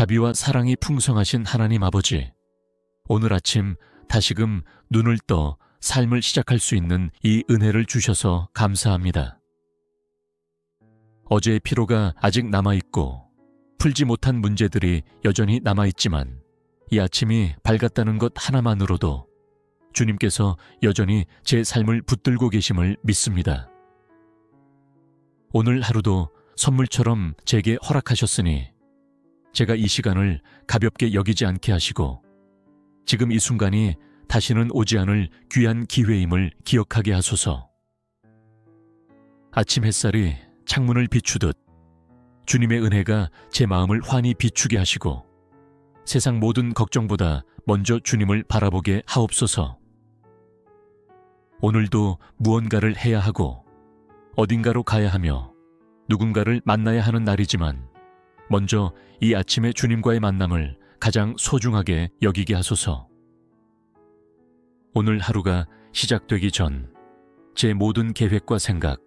자비와 사랑이 풍성하신 하나님 아버지, 오늘 아침 다시금 눈을 떠 삶을 시작할 수 있는 이 은혜를 주셔서 감사합니다. 어제의 피로가 아직 남아있고 풀지 못한 문제들이 여전히 남아있지만 이 아침이 밝았다는 것 하나만으로도 주님께서 여전히 제 삶을 붙들고 계심을 믿습니다. 오늘 하루도 선물처럼 제게 허락하셨으니 제가 이 시간을 가볍게 여기지 않게 하시고 지금 이 순간이 다시는 오지 않을 귀한 기회임을 기억하게 하소서. 아침 햇살이 창문을 비추듯 주님의 은혜가 제 마음을 환히 비추게 하시고 세상 모든 걱정보다 먼저 주님을 바라보게 하옵소서. 오늘도 무언가를 해야 하고 어딘가로 가야 하며 누군가를 만나야 하는 날이지만 먼저 이 아침의 주님과의 만남을 가장 소중하게 여기게 하소서. 오늘 하루가 시작되기 전 제 모든 계획과 생각,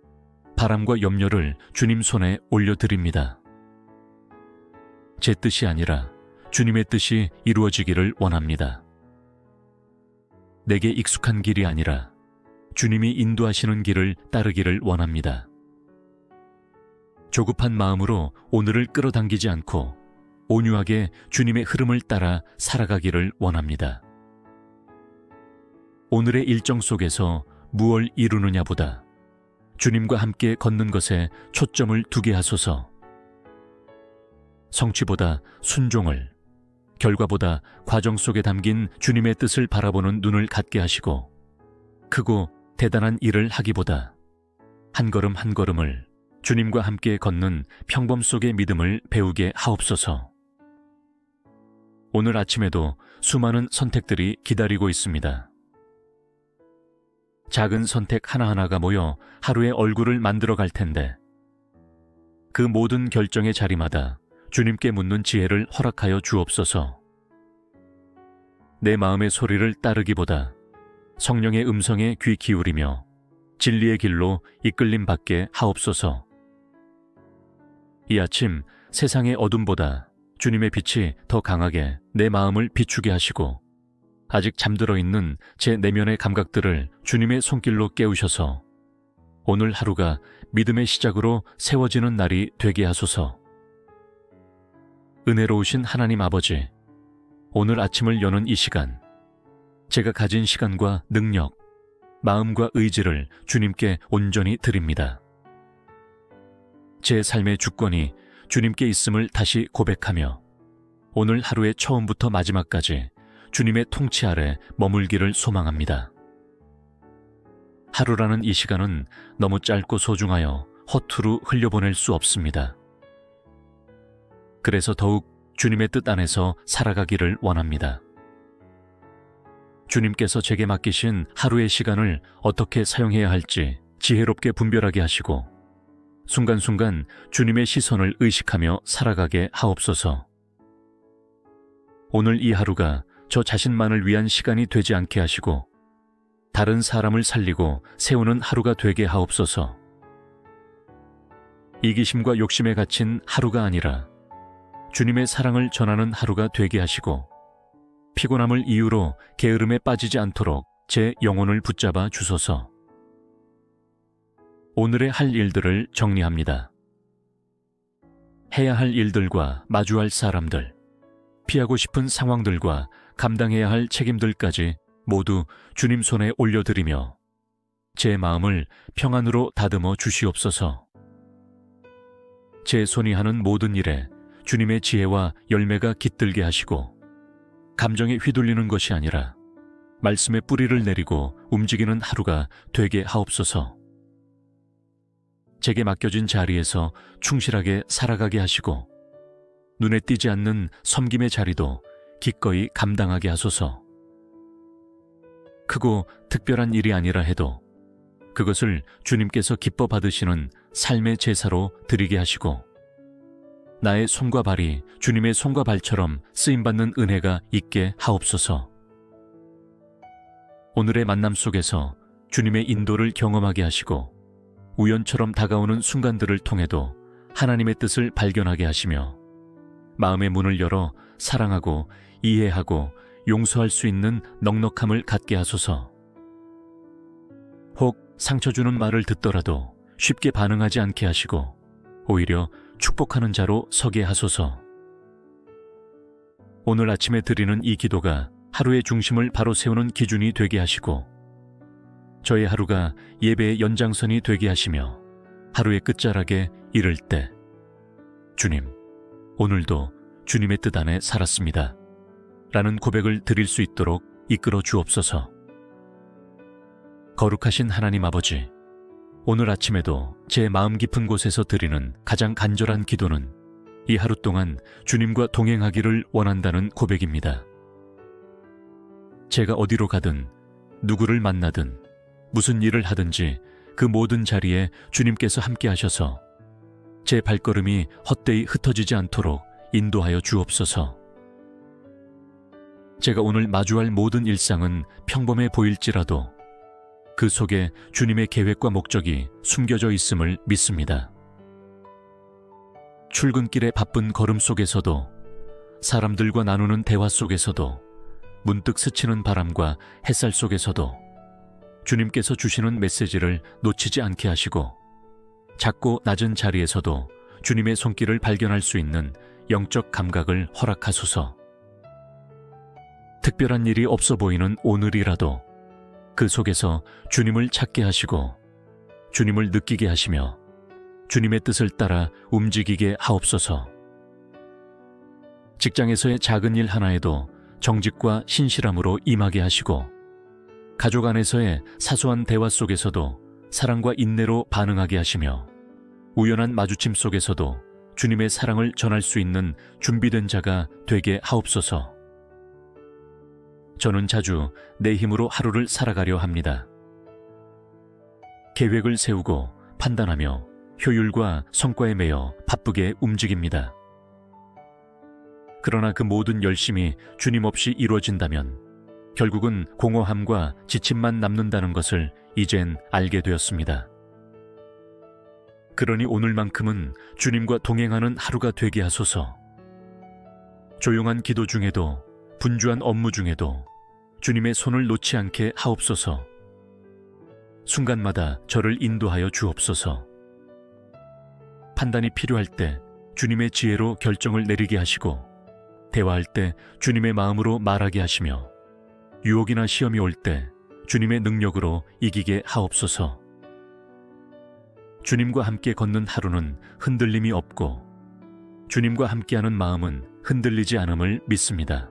바람과 염려를 주님 손에 올려드립니다. 제 뜻이 아니라 주님의 뜻이 이루어지기를 원합니다. 내게 익숙한 길이 아니라 주님이 인도하시는 길을 따르기를 원합니다. 조급한 마음으로 오늘을 끌어당기지 않고 온유하게 주님의 흐름을 따라 살아가기를 원합니다. 오늘의 일정 속에서 무엇을 이루느냐보다 주님과 함께 걷는 것에 초점을 두게 하소서. 성취보다 순종을, 결과보다 과정 속에 담긴 주님의 뜻을 바라보는 눈을 갖게 하시고 크고 대단한 일을 하기보다 한 걸음 한 걸음을 주님과 함께 걷는 평범 속의 믿음을 배우게 하옵소서. 오늘 아침에도 수많은 선택들이 기다리고 있습니다. 작은 선택 하나하나가 모여 하루의 얼굴을 만들어 갈 텐데 그 모든 결정의 자리마다 주님께 묻는 지혜를 허락하여 주옵소서. 내 마음의 소리를 따르기보다 성령의 음성에 귀 기울이며 진리의 길로 이끌림 받게 하옵소서. 이 아침 세상의 어둠보다 주님의 빛이 더 강하게 내 마음을 비추게 하시고 아직 잠들어 있는 제 내면의 감각들을 주님의 손길로 깨우셔서 오늘 하루가 믿음의 시작으로 세워지는 날이 되게 하소서. 은혜로우신 하나님 아버지, 오늘 아침을 여는 이 시간, 제가 가진 시간과 능력, 마음과 의지를 주님께 온전히 드립니다. 제 삶의 주권이 주님께 있음을 다시 고백하며 오늘 하루의 처음부터 마지막까지 주님의 통치 아래 머물기를 소망합니다. 하루라는 이 시간은 너무 짧고 소중하여 허투루 흘려보낼 수 없습니다. 그래서 더욱 주님의 뜻 안에서 살아가기를 원합니다. 주님께서 제게 맡기신 하루의 시간을 어떻게 사용해야 할지 지혜롭게 분별하게 하시고 순간순간 주님의 시선을 의식하며 살아가게 하옵소서. 오늘 이 하루가 저 자신만을 위한 시간이 되지 않게 하시고 다른 사람을 살리고 세우는 하루가 되게 하옵소서. 이기심과 욕심에 갇힌 하루가 아니라 주님의 사랑을 전하는 하루가 되게 하시고 피곤함을 이유로 게으름에 빠지지 않도록 제 영혼을 붙잡아 주소서. 오늘의 할 일들을 정리합니다. 해야 할 일들과 마주할 사람들, 피하고 싶은 상황들과 감당해야 할 책임들까지 모두 주님 손에 올려드리며 제 마음을 평안으로 다듬어 주시옵소서. 제 손이 하는 모든 일에 주님의 지혜와 열매가 깃들게 하시고 감정에 휘둘리는 것이 아니라 말씀의 뿌리를 내리고 움직이는 하루가 되게 하옵소서. 제게 맡겨진 자리에서 충실하게 살아가게 하시고 눈에 띄지 않는 섬김의 자리도 기꺼이 감당하게 하소서. 크고 특별한 일이 아니라 해도 그것을 주님께서 기뻐 받으시는 삶의 제사로 드리게 하시고 나의 손과 발이 주님의 손과 발처럼 쓰임받는 은혜가 있게 하옵소서. 오늘의 만남 속에서 주님의 인도를 경험하게 하시고 우연처럼 다가오는 순간들을 통해도 하나님의 뜻을 발견하게 하시며 마음의 문을 열어 사랑하고 이해하고 용서할 수 있는 넉넉함을 갖게 하소서. 혹 상처 주는 말을 듣더라도 쉽게 반응하지 않게 하시고 오히려 축복하는 자로 서게 하소서. 오늘 아침에 드리는 이 기도가 하루의 중심을 바로 세우는 기준이 되게 하시고 저의 하루가 예배의 연장선이 되게 하시며 하루의 끝자락에 이를 때 주님, 오늘도 주님의 뜻 안에 살았습니다 라는 고백을 드릴 수 있도록 이끌어 주옵소서. 거룩하신 하나님 아버지, 오늘 아침에도 제 마음 깊은 곳에서 드리는 가장 간절한 기도는 이 하루 동안 주님과 동행하기를 원한다는 고백입니다. 제가 어디로 가든 누구를 만나든 무슨 일을 하든지 그 모든 자리에 주님께서 함께 하셔서 제 발걸음이 헛되이 흩어지지 않도록 인도하여 주옵소서. 제가 오늘 마주할 모든 일상은 평범해 보일지라도 그 속에 주님의 계획과 목적이 숨겨져 있음을 믿습니다. 출근길의 바쁜 걸음 속에서도 사람들과 나누는 대화 속에서도 문득 스치는 바람과 햇살 속에서도 주님께서 주시는 메시지를 놓치지 않게 하시고 작고 낮은 자리에서도 주님의 손길을 발견할 수 있는 영적 감각을 허락하소서. 특별한 일이 없어 보이는 오늘이라도 그 속에서 주님을 찾게 하시고 주님을 느끼게 하시며 주님의 뜻을 따라 움직이게 하옵소서. 직장에서의 작은 일 하나에도 정직과 신실함으로 임하게 하시고 가족 안에서의 사소한 대화 속에서도 사랑과 인내로 반응하게 하시며 우연한 마주침 속에서도 주님의 사랑을 전할 수 있는 준비된 자가 되게 하옵소서. 저는 자주 내 힘으로 하루를 살아가려 합니다. 계획을 세우고 판단하며 효율과 성과에 매여 바쁘게 움직입니다. 그러나 그 모든 열심이 주님 없이 이루어진다면 결국은 공허함과 지침만 남는다는 것을 이젠 알게 되었습니다. 그러니 오늘만큼은 주님과 동행하는 하루가 되게 하소서. 조용한 기도 중에도 분주한 업무 중에도 주님의 손을 놓지 않게 하옵소서. 순간마다 저를 인도하여 주옵소서. 판단이 필요할 때 주님의 지혜로 결정을 내리게 하시고 대화할 때 주님의 마음으로 말하게 하시며 유혹이나 시험이 올 때 주님의 능력으로 이기게 하옵소서. 주님과 함께 걷는 하루는 흔들림이 없고 주님과 함께하는 마음은 흔들리지 않음을 믿습니다.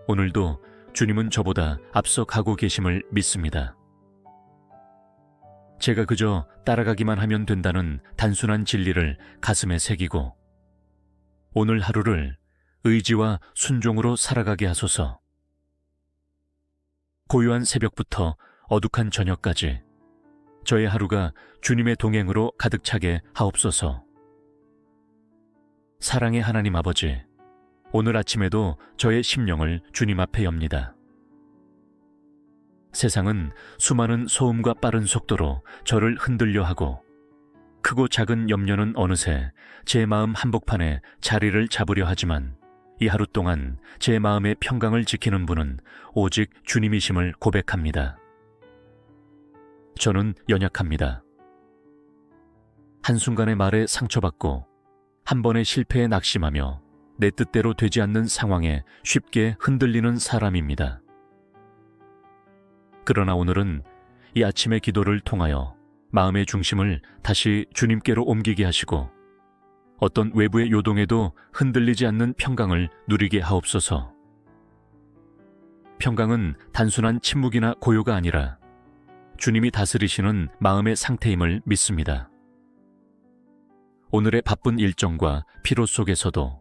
오늘도 주님은 저보다 앞서 가고 계심을 믿습니다. 제가 그저 따라가기만 하면 된다는 단순한 진리를 가슴에 새기고 오늘 하루를 의지와 순종으로 살아가게 하소서. 고요한 새벽부터 어둑한 저녁까지 저의 하루가 주님의 동행으로 가득 차게 하옵소서. 사랑의 하나님 아버지, 오늘 아침에도 저의 심령을 주님 앞에 엽니다. 세상은 수많은 소음과 빠른 속도로 저를 흔들려 하고 크고 작은 염려는 어느새 제 마음 한복판에 자리를 잡으려 하지만 이 하루 동안 제 마음의 평강을 지키는 분은 오직 주님이심을 고백합니다. 저는 연약합니다. 한순간의 말에 상처받고 한 번의 실패에 낙심하며 내 뜻대로 되지 않는 상황에 쉽게 흔들리는 사람입니다. 그러나 오늘은 이 아침의 기도를 통하여 마음의 중심을 다시 주님께로 옮기게 하시고 어떤 외부의 요동에도 흔들리지 않는 평강을 누리게 하옵소서. 평강은 단순한 침묵이나 고요가 아니라 주님이 다스리시는 마음의 상태임을 믿습니다. 오늘의 바쁜 일정과 피로 속에서도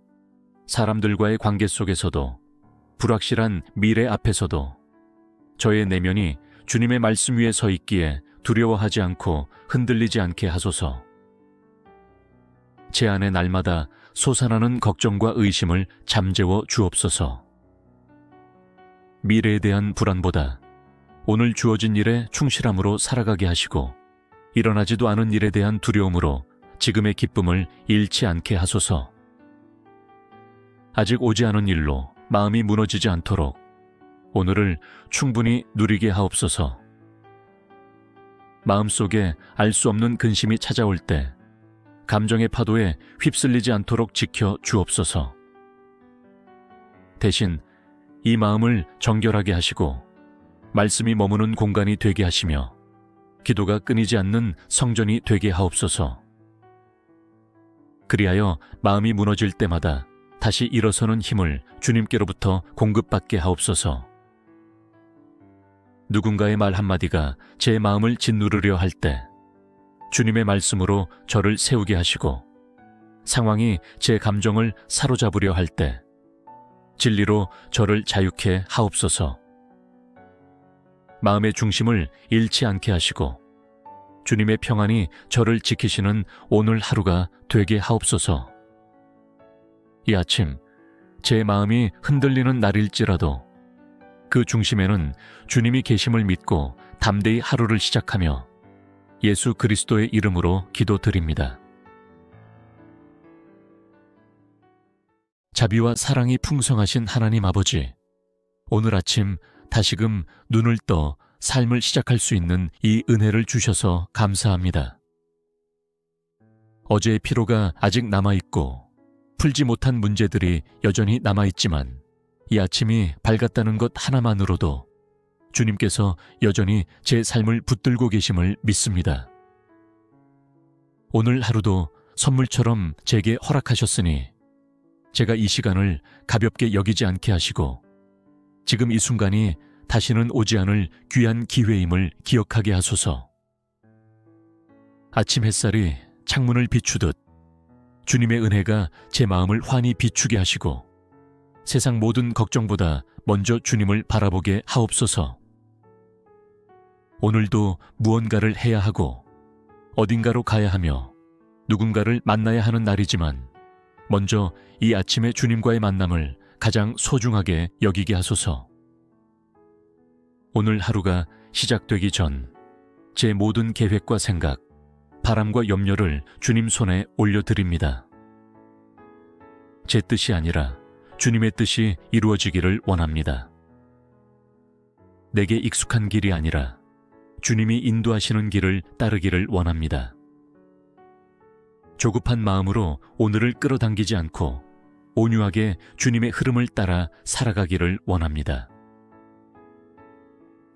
사람들과의 관계 속에서도 불확실한 미래 앞에서도 저의 내면이 주님의 말씀 위에 서 있기에 두려워하지 않고 흔들리지 않게 하소서. 제 안에 날마다 솟아나는 걱정과 의심을 잠재워 주옵소서. 미래에 대한 불안보다 오늘 주어진 일에 충실함으로 살아가게 하시고 일어나지도 않은 일에 대한 두려움으로 지금의 기쁨을 잃지 않게 하소서. 아직 오지 않은 일로 마음이 무너지지 않도록 오늘을 충분히 누리게 하옵소서. 마음속에 알 수 없는 근심이 찾아올 때 감정의 파도에 휩쓸리지 않도록 지켜 주옵소서. 대신 이 마음을 정결하게 하시고 말씀이 머무는 공간이 되게 하시며 기도가 끊이지 않는 성전이 되게 하옵소서. 그리하여 마음이 무너질 때마다 다시 일어서는 힘을 주님께로부터 공급받게 하옵소서. 누군가의 말 한마디가 제 마음을 짓누르려 할 때 주님의 말씀으로 저를 세우게 하시고, 상황이 제 감정을 사로잡으려 할 때 진리로 저를 자유케 하옵소서. 마음의 중심을 잃지 않게 하시고 주님의 평안이 저를 지키시는 오늘 하루가 되게 하옵소서. 이 아침 제 마음이 흔들리는 날일지라도 그 중심에는 주님이 계심을 믿고 담대히 하루를 시작하며 예수 그리스도의 이름으로 기도드립니다. 자비와 사랑이 풍성하신 하나님 아버지, 오늘 아침 다시금 눈을 떠 삶을 시작할 수 있는 이 은혜를 주셔서 감사합니다. 어제의 피로가 아직 남아있고 풀지 못한 문제들이 여전히 남아있지만 이 아침이 밝았다는 것 하나만으로도 주님께서 여전히 제 삶을 붙들고 계심을 믿습니다. 오늘 하루도 선물처럼 제게 허락하셨으니 제가 이 시간을 가볍게 여기지 않게 하시고 지금 이 순간이 다시는 오지 않을 귀한 기회임을 기억하게 하소서. 아침 햇살이 창문을 비추듯 주님의 은혜가 제 마음을 환히 비추게 하시고 세상 모든 걱정보다 먼저 주님을 바라보게 하옵소서. 오늘도 무언가를 해야 하고 어딘가로 가야 하며 누군가를 만나야 하는 날이지만 먼저 이 아침의 주님과의 만남을 가장 소중하게 여기게 하소서. 오늘 하루가 시작되기 전 제 모든 계획과 생각, 바람과 염려를 주님 손에 올려드립니다. 제 뜻이 아니라 주님의 뜻이 이루어지기를 원합니다. 내게 익숙한 길이 아니라 주님이 인도하시는 길을 따르기를 원합니다. 조급한 마음으로 오늘을 끌어당기지 않고 온유하게 주님의 흐름을 따라 살아가기를 원합니다.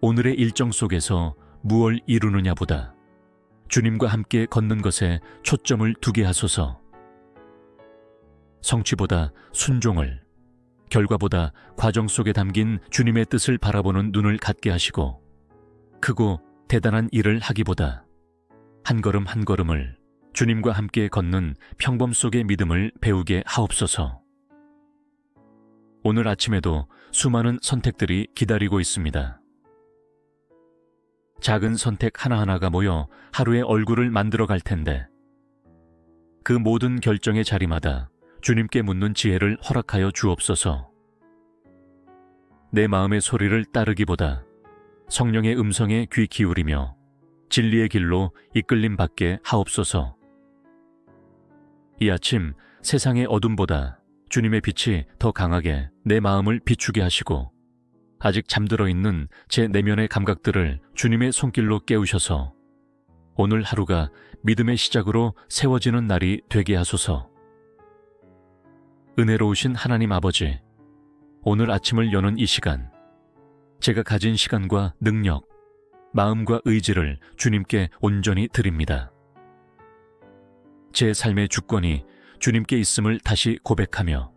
오늘의 일정 속에서 무엇을 이루느냐보다 주님과 함께 걷는 것에 초점을 두게 하소서. 성취보다 순종을, 결과보다 과정 속에 담긴 주님의 뜻을 바라보는 눈을 갖게 하시고 크고 대단한 일을 하기보다 한 걸음 한 걸음을 주님과 함께 걷는 평범 속의 믿음을 배우게 하옵소서. 오늘 아침에도 수많은 선택들이 기다리고 있습니다. 작은 선택 하나하나가 모여 하루의 얼굴을 만들어 갈 텐데 그 모든 결정의 자리마다 주님께 묻는 지혜를 허락하여 주옵소서. 내 마음의 소리를 따르기보다 성령의 음성에 귀 기울이며 진리의 길로 이끌림 받게 하옵소서. 이 아침 세상의 어둠보다 주님의 빛이 더 강하게 내 마음을 비추게 하시고 아직 잠들어 있는 제 내면의 감각들을 주님의 손길로 깨우셔서 오늘 하루가 믿음의 시작으로 세워지는 날이 되게 하소서. 은혜로우신 하나님 아버지, 오늘 아침을 여는 이 시간, 제가 가진 시간과 능력, 마음과 의지를 주님께 온전히 드립니다. 제 삶의 주권이 주님께 있음을 다시 고백하며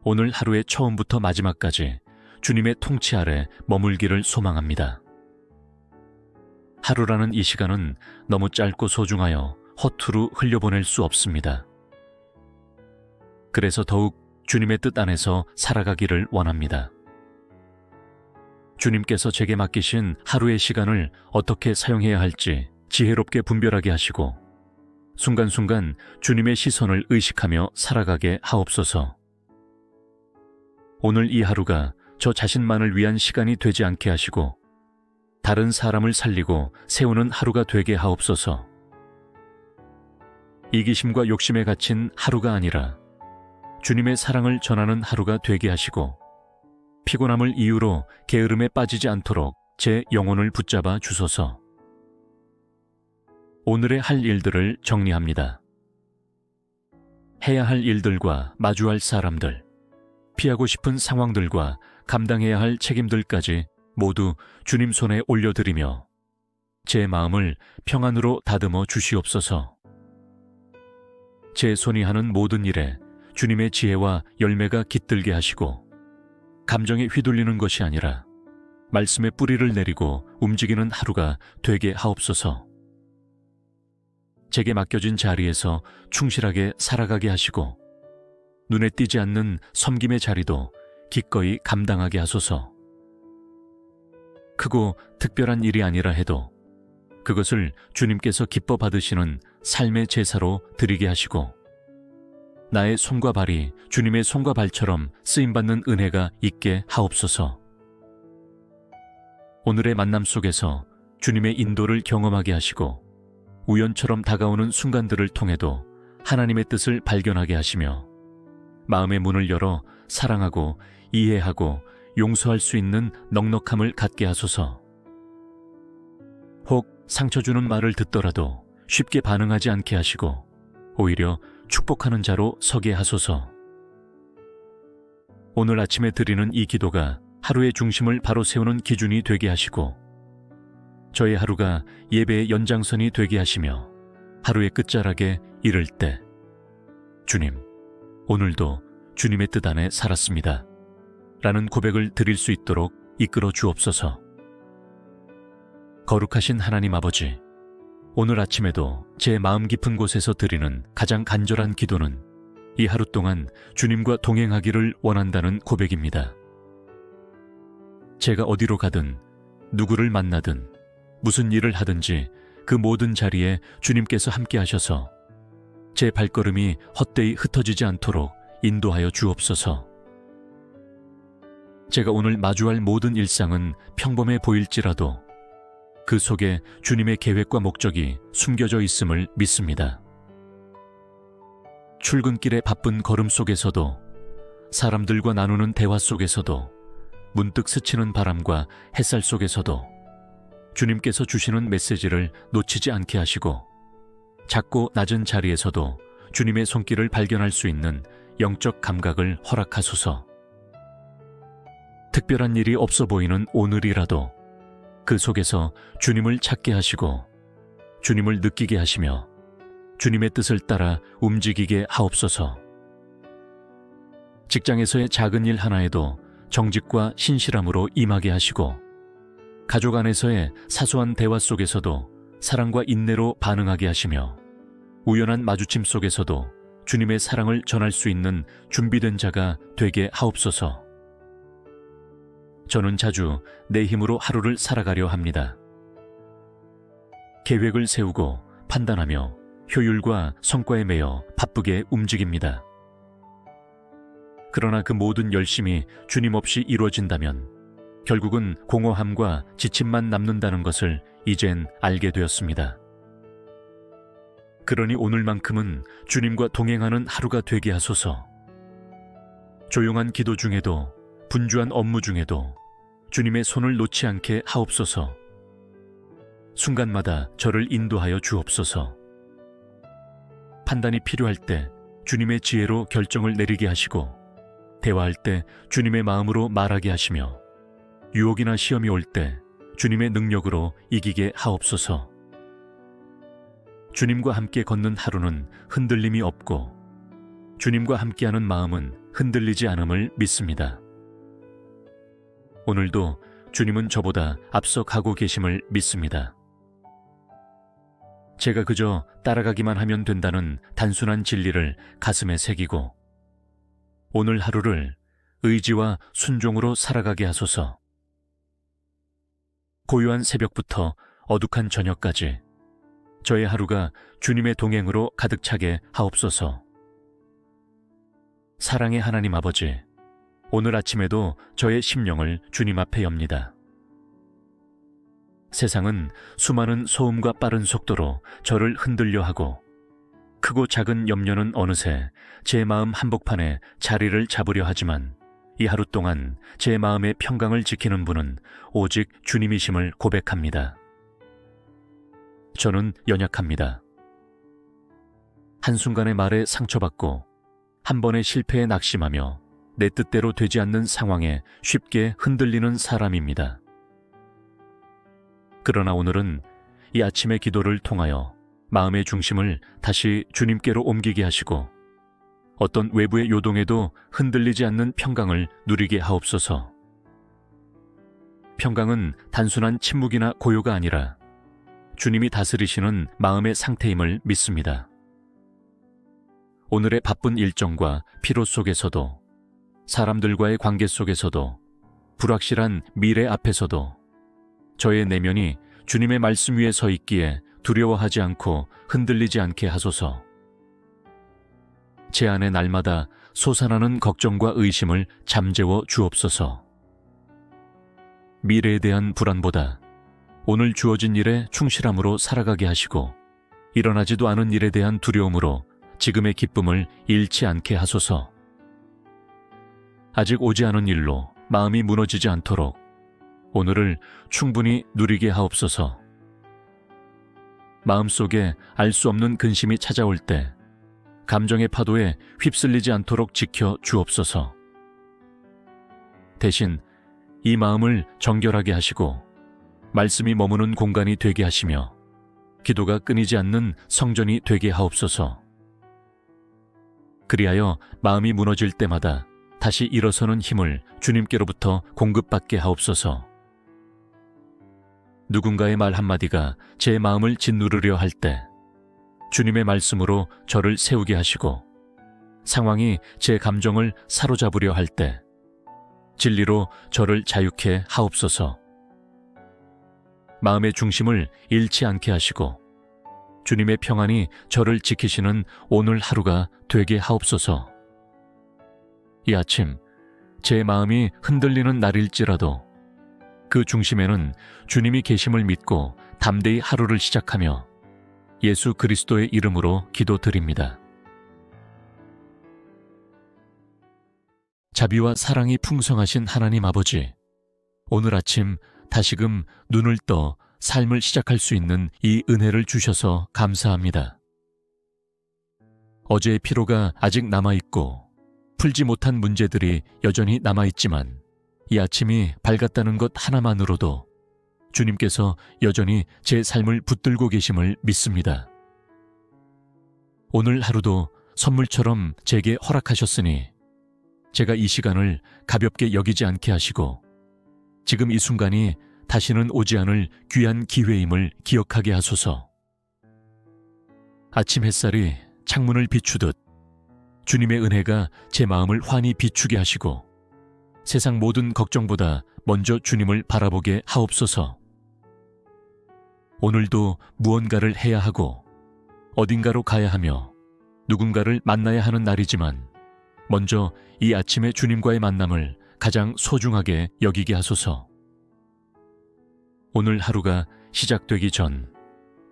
오늘 하루의 처음부터 마지막까지 주님의 통치 아래 머물기를 소망합니다. 하루라는 이 시간은 너무 짧고 소중하여 허투루 흘려보낼 수 없습니다. 그래서 더욱 주님의 뜻 안에서 살아가기를 원합니다. 주님께서 제게 맡기신 하루의 시간을 어떻게 사용해야 할지 지혜롭게 분별하게 하시고 순간순간 주님의 시선을 의식하며 살아가게 하옵소서. 오늘 이 하루가 저 자신만을 위한 시간이 되지 않게 하시고 다른 사람을 살리고 세우는 하루가 되게 하옵소서. 이기심과 욕심에 갇힌 하루가 아니라 주님의 사랑을 전하는 하루가 되게 하시고 피곤함을 이유로 게으름에 빠지지 않도록 제 영혼을 붙잡아 주소서. 오늘의 할 일들을 정리합니다. 해야 할 일들과 마주할 사람들, 피하고 싶은 상황들과 감당해야 할 책임들까지 모두 주님 손에 올려드리며 제 마음을 평안으로 다듬어 주시옵소서. 제 손이 하는 모든 일에 주님의 지혜와 열매가 깃들게 하시고 감정에 휘둘리는 것이 아니라 말씀의 뿌리를 내리고 움직이는 하루가 되게 하옵소서. 제게 맡겨진 자리에서 충실하게 살아가게 하시고 눈에 띄지 않는 섬김의 자리도 기꺼이 감당하게 하소서. 크고 특별한 일이 아니라 해도 그것을 주님께서 기뻐 받으시는 삶의 제사로 드리게 하시고 나의 손과 발이 주님의 손과 발처럼 쓰임받는 은혜가 있게 하옵소서. 오늘의 만남 속에서 주님의 인도를 경험하게 하시고 우연처럼 다가오는 순간들을 통해도 하나님의 뜻을 발견하게 하시며 마음의 문을 열어 사랑하고 이해하고 용서할 수 있는 넉넉함을 갖게 하소서. 혹 상처 주는 말을 듣더라도 쉽게 반응하지 않게 하시고 오히려 축복하는 자로 서게 하소서. 오늘 아침에 드리는 이 기도가 하루의 중심을 바로 세우는 기준이 되게 하시고 저의 하루가 예배의 연장선이 되게 하시며 하루의 끝자락에 이를 때 주님, 오늘도 주님의 뜻 안에 살았습니다 라는 고백을 드릴 수 있도록 이끌어 주옵소서. 거룩하신 하나님 아버지, 오늘 아침에도 제 마음 깊은 곳에서 드리는 가장 간절한 기도는 이 하루 동안 주님과 동행하기를 원한다는 고백입니다. 제가 어디로 가든 누구를 만나든 무슨 일을 하든지 그 모든 자리에 주님께서 함께 하셔서 제 발걸음이 헛되이 흩어지지 않도록 인도하여 주옵소서. 제가 오늘 마주할 모든 일상은 평범해 보일지라도 그 속에 주님의 계획과 목적이 숨겨져 있음을 믿습니다. 출근길의 바쁜 걸음 속에서도 사람들과 나누는 대화 속에서도 문득 스치는 바람과 햇살 속에서도 주님께서 주시는 메시지를 놓치지 않게 하시고 작고 낮은 자리에서도 주님의 손길을 발견할 수 있는 영적 감각을 허락하소서. 특별한 일이 없어 보이는 오늘이라도 그 속에서 주님을 찾게 하시고 주님을 느끼게 하시며 주님의 뜻을 따라 움직이게 하옵소서. 직장에서의 작은 일 하나에도 정직과 신실함으로 임하게 하시고 가족 안에서의 사소한 대화 속에서도 사랑과 인내로 반응하게 하시며 우연한 마주침 속에서도 주님의 사랑을 전할 수 있는 준비된 자가 되게 하옵소서. 저는 자주 내 힘으로 하루를 살아가려 합니다. 계획을 세우고 판단하며 효율과 성과에 매여 바쁘게 움직입니다. 그러나 그 모든 열심이 주님 없이 이루어진다면 결국은 공허함과 지침만 남는다는 것을 이젠 알게 되었습니다. 그러니 오늘만큼은 주님과 동행하는 하루가 되게 하소서. 조용한 기도 중에도 분주한 업무 중에도 주님의 손을 놓지 않게 하옵소서. 순간마다 저를 인도하여 주옵소서. 판단이 필요할 때 주님의 지혜로 결정을 내리게 하시고 대화할 때 주님의 마음으로 말하게 하시며 유혹이나 시험이 올 때 주님의 능력으로 이기게 하옵소서. 주님과 함께 걷는 하루는 흔들림이 없고 주님과 함께하는 마음은 흔들리지 않음을 믿습니다. 오늘도 주님은 저보다 앞서 가고 계심을 믿습니다. 제가 그저 따라가기만 하면 된다는 단순한 진리를 가슴에 새기고 오늘 하루를 의지와 순종으로 살아가게 하소서. 고요한 새벽부터 어둑한 저녁까지 저의 하루가 주님의 동행으로 가득 차게 하옵소서. 사랑의 하나님 아버지, 오늘 아침에도 저의 심령을 주님 앞에 엽니다. 세상은 수많은 소음과 빠른 속도로 저를 흔들려 하고 크고 작은 염려는 어느새 제 마음 한복판에 자리를 잡으려 하지만 이 하루 동안 제 마음의 평강을 지키는 분은 오직 주님이심을 고백합니다. 저는 연약합니다. 한순간의 말에 상처받고 한 번의 실패에 낙심하며 내 뜻대로 되지 않는 상황에 쉽게 흔들리는 사람입니다. 그러나 오늘은 이 아침의 기도를 통하여 마음의 중심을 다시 주님께로 옮기게 하시고 어떤 외부의 요동에도 흔들리지 않는 평강을 누리게 하옵소서. 평강은 단순한 침묵이나 고요가 아니라 주님이 다스리시는 마음의 상태임을 믿습니다. 오늘의 바쁜 일정과 피로 속에서도, 사람들과의 관계 속에서도, 불확실한 미래 앞에서도 저의 내면이 주님의 말씀 위에 서 있기에 두려워하지 않고 흔들리지 않게 하소서. 제 안에 날마다 솟아나는 걱정과 의심을 잠재워 주옵소서. 미래에 대한 불안보다 오늘 주어진 일에 충실함으로 살아가게 하시고 일어나지도 않은 일에 대한 두려움으로 지금의 기쁨을 잃지 않게 하소서. 아직 오지 않은 일로 마음이 무너지지 않도록 오늘을 충분히 누리게 하옵소서. 마음속에 알 수 없는 근심이 찾아올 때 감정의 파도에 휩쓸리지 않도록 지켜 주옵소서. 대신 이 마음을 정결하게 하시고 말씀이 머무는 공간이 되게 하시며 기도가 끊이지 않는 성전이 되게 하옵소서. 그리하여 마음이 무너질 때마다 다시 일어서는 힘을 주님께로부터 공급받게 하옵소서. 누군가의 말 한마디가 제 마음을 짓누르려 할 때 주님의 말씀으로 저를 세우게 하시고 상황이 제 감정을 사로잡으려 할 때 진리로 저를 자유케 하옵소서. 마음의 중심을 잃지 않게 하시고 주님의 평안이 저를 지키시는 오늘 하루가 되게 하옵소서. 이 아침 제 마음이 흔들리는 날일지라도 그 중심에는 주님이 계심을 믿고 담대히 하루를 시작하며 예수 그리스도의 이름으로 기도드립니다. 자비와 사랑이 풍성하신 하나님 아버지, 오늘 아침 다시금 눈을 떠 삶을 시작할 수 있는 이 은혜를 주셔서 감사합니다. 어제의 피로가 아직 남아있고 풀지 못한 문제들이 여전히 남아있지만 이 아침이 밝았다는 것 하나만으로도 주님께서 여전히 제 삶을 붙들고 계심을 믿습니다. 오늘 하루도 선물처럼 제게 허락하셨으니 제가 이 시간을 가볍게 여기지 않게 하시고 지금 이 순간이 다시는 오지 않을 귀한 기회임을 기억하게 하소서. 아침 햇살이 창문을 비추듯 주님의 은혜가 제 마음을 환히 비추게 하시고 세상 모든 걱정보다 먼저 주님을 바라보게 하옵소서. 오늘도 무언가를 해야 하고 어딘가로 가야 하며 누군가를 만나야 하는 날이지만 먼저 이 아침의 주님과의 만남을 가장 소중하게 여기게 하소서. 오늘 하루가 시작되기 전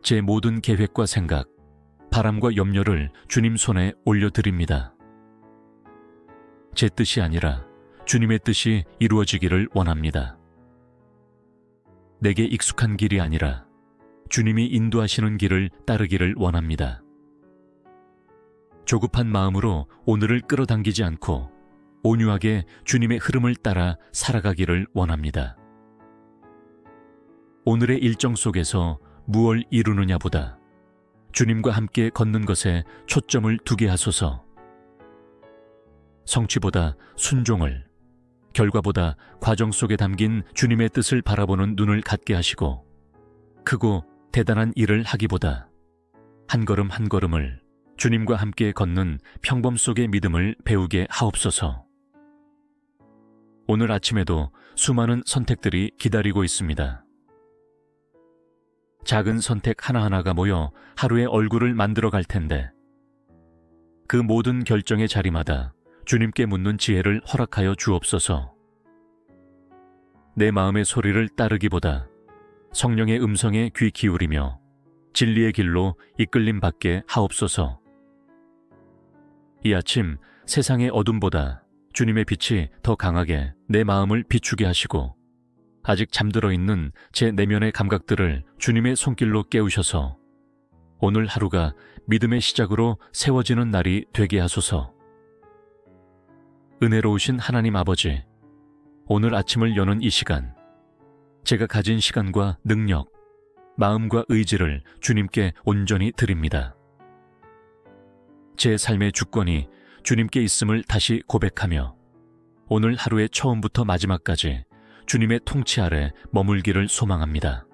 제 모든 계획과 생각, 바람과 염려를 주님 손에 올려드립니다. 제 뜻이 아니라 주님의 뜻이 이루어지기를 원합니다. 내게 익숙한 길이 아니라 주님이 인도하시는 길을 따르기를 원합니다. 조급한 마음으로 오늘을 끌어당기지 않고 온유하게 주님의 흐름을 따라 살아가기를 원합니다. 오늘의 일정 속에서 무엇을 이루느냐보다 주님과 함께 걷는 것에 초점을 두게 하소서. 성취보다 순종을, 결과보다 과정 속에 담긴 주님의 뜻을 바라보는 눈을 갖게 하시고 크고 대단한 일을 하기보다 한 걸음 한 걸음을 주님과 함께 걷는 평범 속의 믿음을 배우게 하옵소서. 오늘 아침에도 수많은 선택들이 기다리고 있습니다. 작은 선택 하나하나가 모여 하루의 얼굴을 만들어 갈 텐데 그 모든 결정의 자리마다 주님께 묻는 지혜를 허락하여 주옵소서. 내 마음의 소리를 따르기보다 성령의 음성에 귀 기울이며 진리의 길로 이끌림 받게 하옵소서. 이 아침 세상의 어둠보다 주님의 빛이 더 강하게 내 마음을 비추게 하시고 아직 잠들어 있는 제 내면의 감각들을 주님의 손길로 깨우셔서 오늘 하루가 믿음의 시작으로 세워지는 날이 되게 하소서. 은혜로우신 하나님 아버지, 오늘 아침을 여는 이 시간, 제가 가진 시간과 능력, 마음과 의지를 주님께 온전히 드립니다. 제 삶의 주권이 주님께 있음을 다시 고백하며 오늘 하루의 처음부터 마지막까지 주님의 통치 아래 머물기를 소망합니다.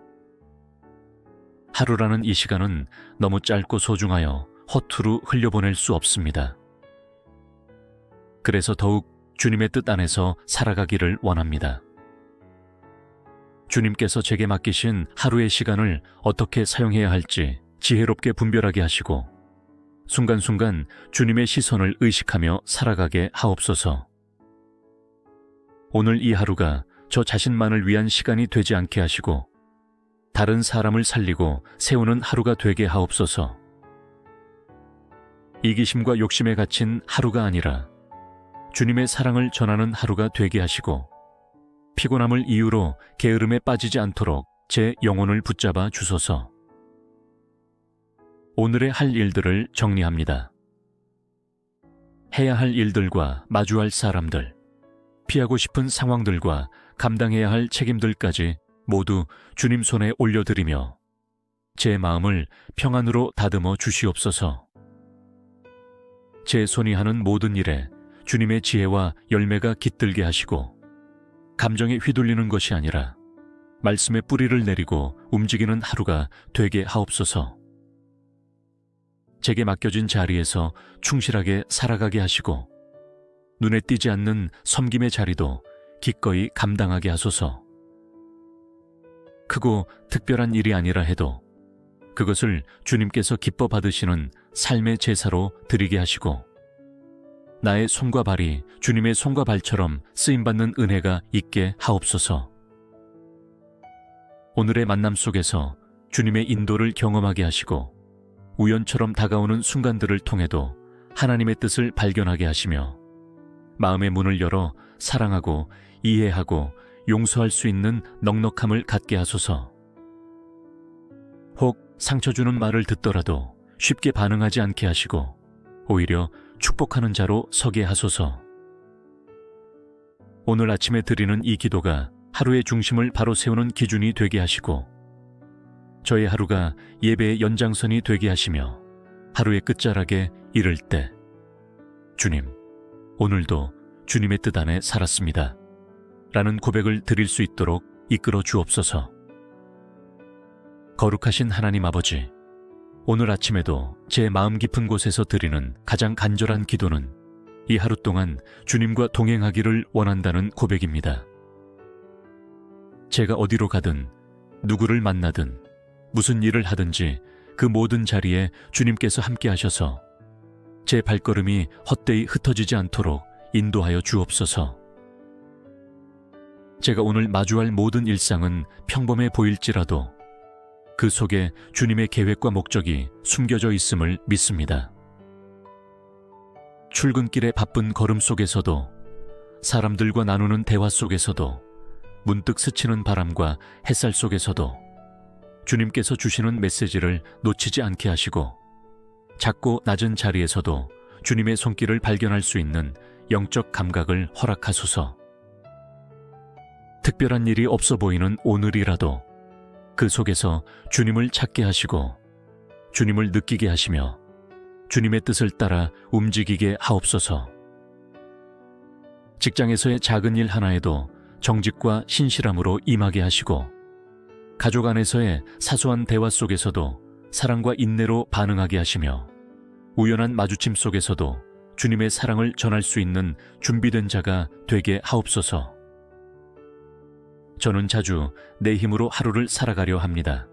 하루라는 이 시간은 너무 짧고 소중하여 허투루 흘려보낼 수 없습니다. 그래서 더욱 주님의 뜻 안에서 살아가기를 원합니다. 주님께서 제게 맡기신 하루의 시간을 어떻게 사용해야 할지 지혜롭게 분별하게 하시고 순간순간 주님의 시선을 의식하며 살아가게 하옵소서. 오늘 이 하루가 저 자신만을 위한 시간이 되지 않게 하시고 다른 사람을 살리고 세우는 하루가 되게 하옵소서. 이기심과 욕심에 갇힌 하루가 아니라 주님의 사랑을 전하는 하루가 되게 하시고 피곤함을 이유로 게으름에 빠지지 않도록 제 영혼을 붙잡아 주소서. 오늘의 할 일들을 정리합니다. 해야 할 일들과 마주할 사람들, 피하고 싶은 상황들과 감당해야 할 책임들까지 모두 주님 손에 올려드리며 제 마음을 평안으로 다듬어 주시옵소서. 제 손이 하는 모든 일에 주님의 지혜와 열매가 깃들게 하시고 감정에 휘둘리는 것이 아니라 말씀의 뿌리를 내리고 움직이는 하루가 되게 하옵소서. 제게 맡겨진 자리에서 충실하게 살아가게 하시고 눈에 띄지 않는 섬김의 자리도 기꺼이 감당하게 하소서. 크고 특별한 일이 아니라 해도 그것을 주님께서 기뻐 받으시는 삶의 제사로 드리게 하시고 나의 손과 발이 주님의 손과 발처럼 쓰임받는 은혜가 있게 하옵소서. 오늘의 만남 속에서 주님의 인도를 경험하게 하시고 우연처럼 다가오는 순간들을 통해도 하나님의 뜻을 발견하게 하시며 마음의 문을 열어 사랑하고 이해하고 용서할 수 있는 넉넉함을 갖게 하소서. 혹 상처 주는 말을 듣더라도 쉽게 반응하지 않게 하시고 오히려 축복하는 자로 서게 하소서. 오늘 아침에 드리는 이 기도가 하루의 중심을 바로 세우는 기준이 되게 하시고 저의 하루가 예배의 연장선이 되게 하시며 하루의 끝자락에 이를 때 주님, 오늘도 주님의 뜻 안에 살았습니다 라는 고백을 드릴 수 있도록 이끌어 주옵소서. 거룩하신 하나님 아버지, 오늘 아침에도 제 마음 깊은 곳에서 드리는 가장 간절한 기도는 이 하루 동안 주님과 동행하기를 원한다는 고백입니다. 제가 어디로 가든 누구를 만나든 무슨 일을 하든지 그 모든 자리에 주님께서 함께 하셔서 제 발걸음이 헛되이 흩어지지 않도록 인도하여 주옵소서. 제가 오늘 마주할 모든 일상은 평범해 보일지라도 그 속에 주님의 계획과 목적이 숨겨져 있음을 믿습니다. 출근길의 바쁜 걸음 속에서도 사람들과 나누는 대화 속에서도 문득 스치는 바람과 햇살 속에서도 주님께서 주시는 메시지를 놓치지 않게 하시고 작고 낮은 자리에서도 주님의 손길을 발견할 수 있는 영적 감각을 허락하소서. 특별한 일이 없어 보이는 오늘이라도 그 속에서 주님을 찾게 하시고 주님을 느끼게 하시며 주님의 뜻을 따라 움직이게 하옵소서. 직장에서의 작은 일 하나에도 정직과 신실함으로 임하게 하시고 가족 안에서의 사소한 대화 속에서도 사랑과 인내로 반응하게 하시며 우연한 마주침 속에서도 주님의 사랑을 전할 수 있는 준비된 자가 되게 하옵소서. 저는 자주 내 힘으로 하루를 살아가려 합니다.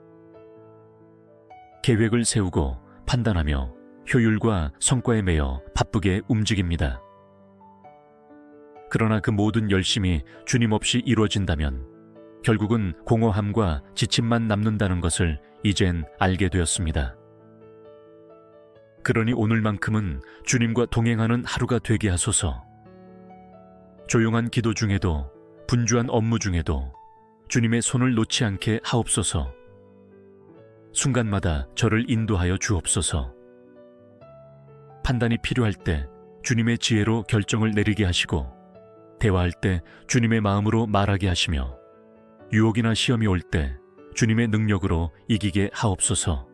계획을 세우고 판단하며 효율과 성과에 매여 바쁘게 움직입니다. 그러나 그 모든 열심이 주님 없이 이루어진다면 결국은 공허함과 지침만 남는다는 것을 이젠 알게 되었습니다. 그러니 오늘만큼은 주님과 동행하는 하루가 되게 하소서. 조용한 기도 중에도, 분주한 업무 중에도 주님의 손을 놓지 않게 하옵소서. 순간마다 저를 인도하여 주옵소서. 판단이 필요할 때 주님의 지혜로 결정을 내리게 하시고, 대화할 때 주님의 마음으로 말하게 하시며, 유혹이나 시험이 올 때 주님의 능력으로 이기게 하옵소서.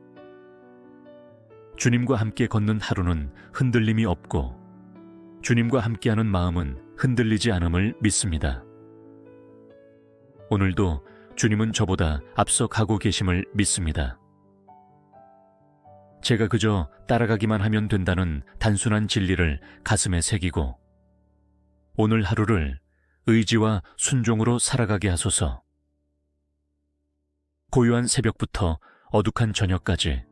주님과 함께 걷는 하루는 흔들림이 없고, 주님과 함께하는 마음은 흔들리지 않음을 믿습니다. 오늘도 주님은 저보다 앞서 가고 계심을 믿습니다. 제가 그저 따라가기만 하면 된다는 단순한 진리를 가슴에 새기고, 오늘 하루를 의지와 순종으로 살아가게 하소서. 고요한 새벽부터 어둑한 저녁까지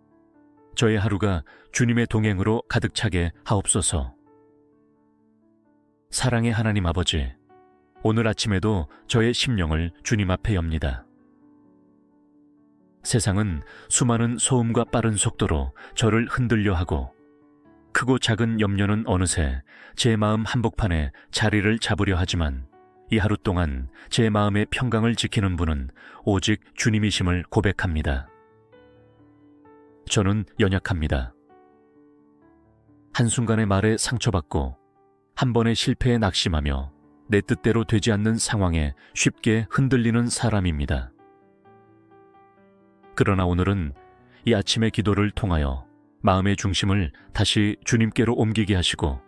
저의 하루가 주님의 동행으로 가득 차게 하옵소서. 사랑의 하나님 아버지, 오늘 아침에도 저의 심령을 주님 앞에 엽니다. 세상은 수많은 소음과 빠른 속도로 저를 흔들려 하고, 크고 작은 염려는 어느새 제 마음 한복판에 자리를 잡으려 하지만, 이 하루 동안 제 마음의 평강을 지키는 분은 오직 주님이심을 고백합니다. 저는 연약합니다. 한순간의 말에 상처받고, 한 번의 실패에 낙심하며 내 뜻대로 되지 않는 상황에 쉽게 흔들리는 사람입니다. 그러나 오늘은 이 아침의 기도를 통하여 마음의 중심을 다시 주님께로 옮기게 하시고,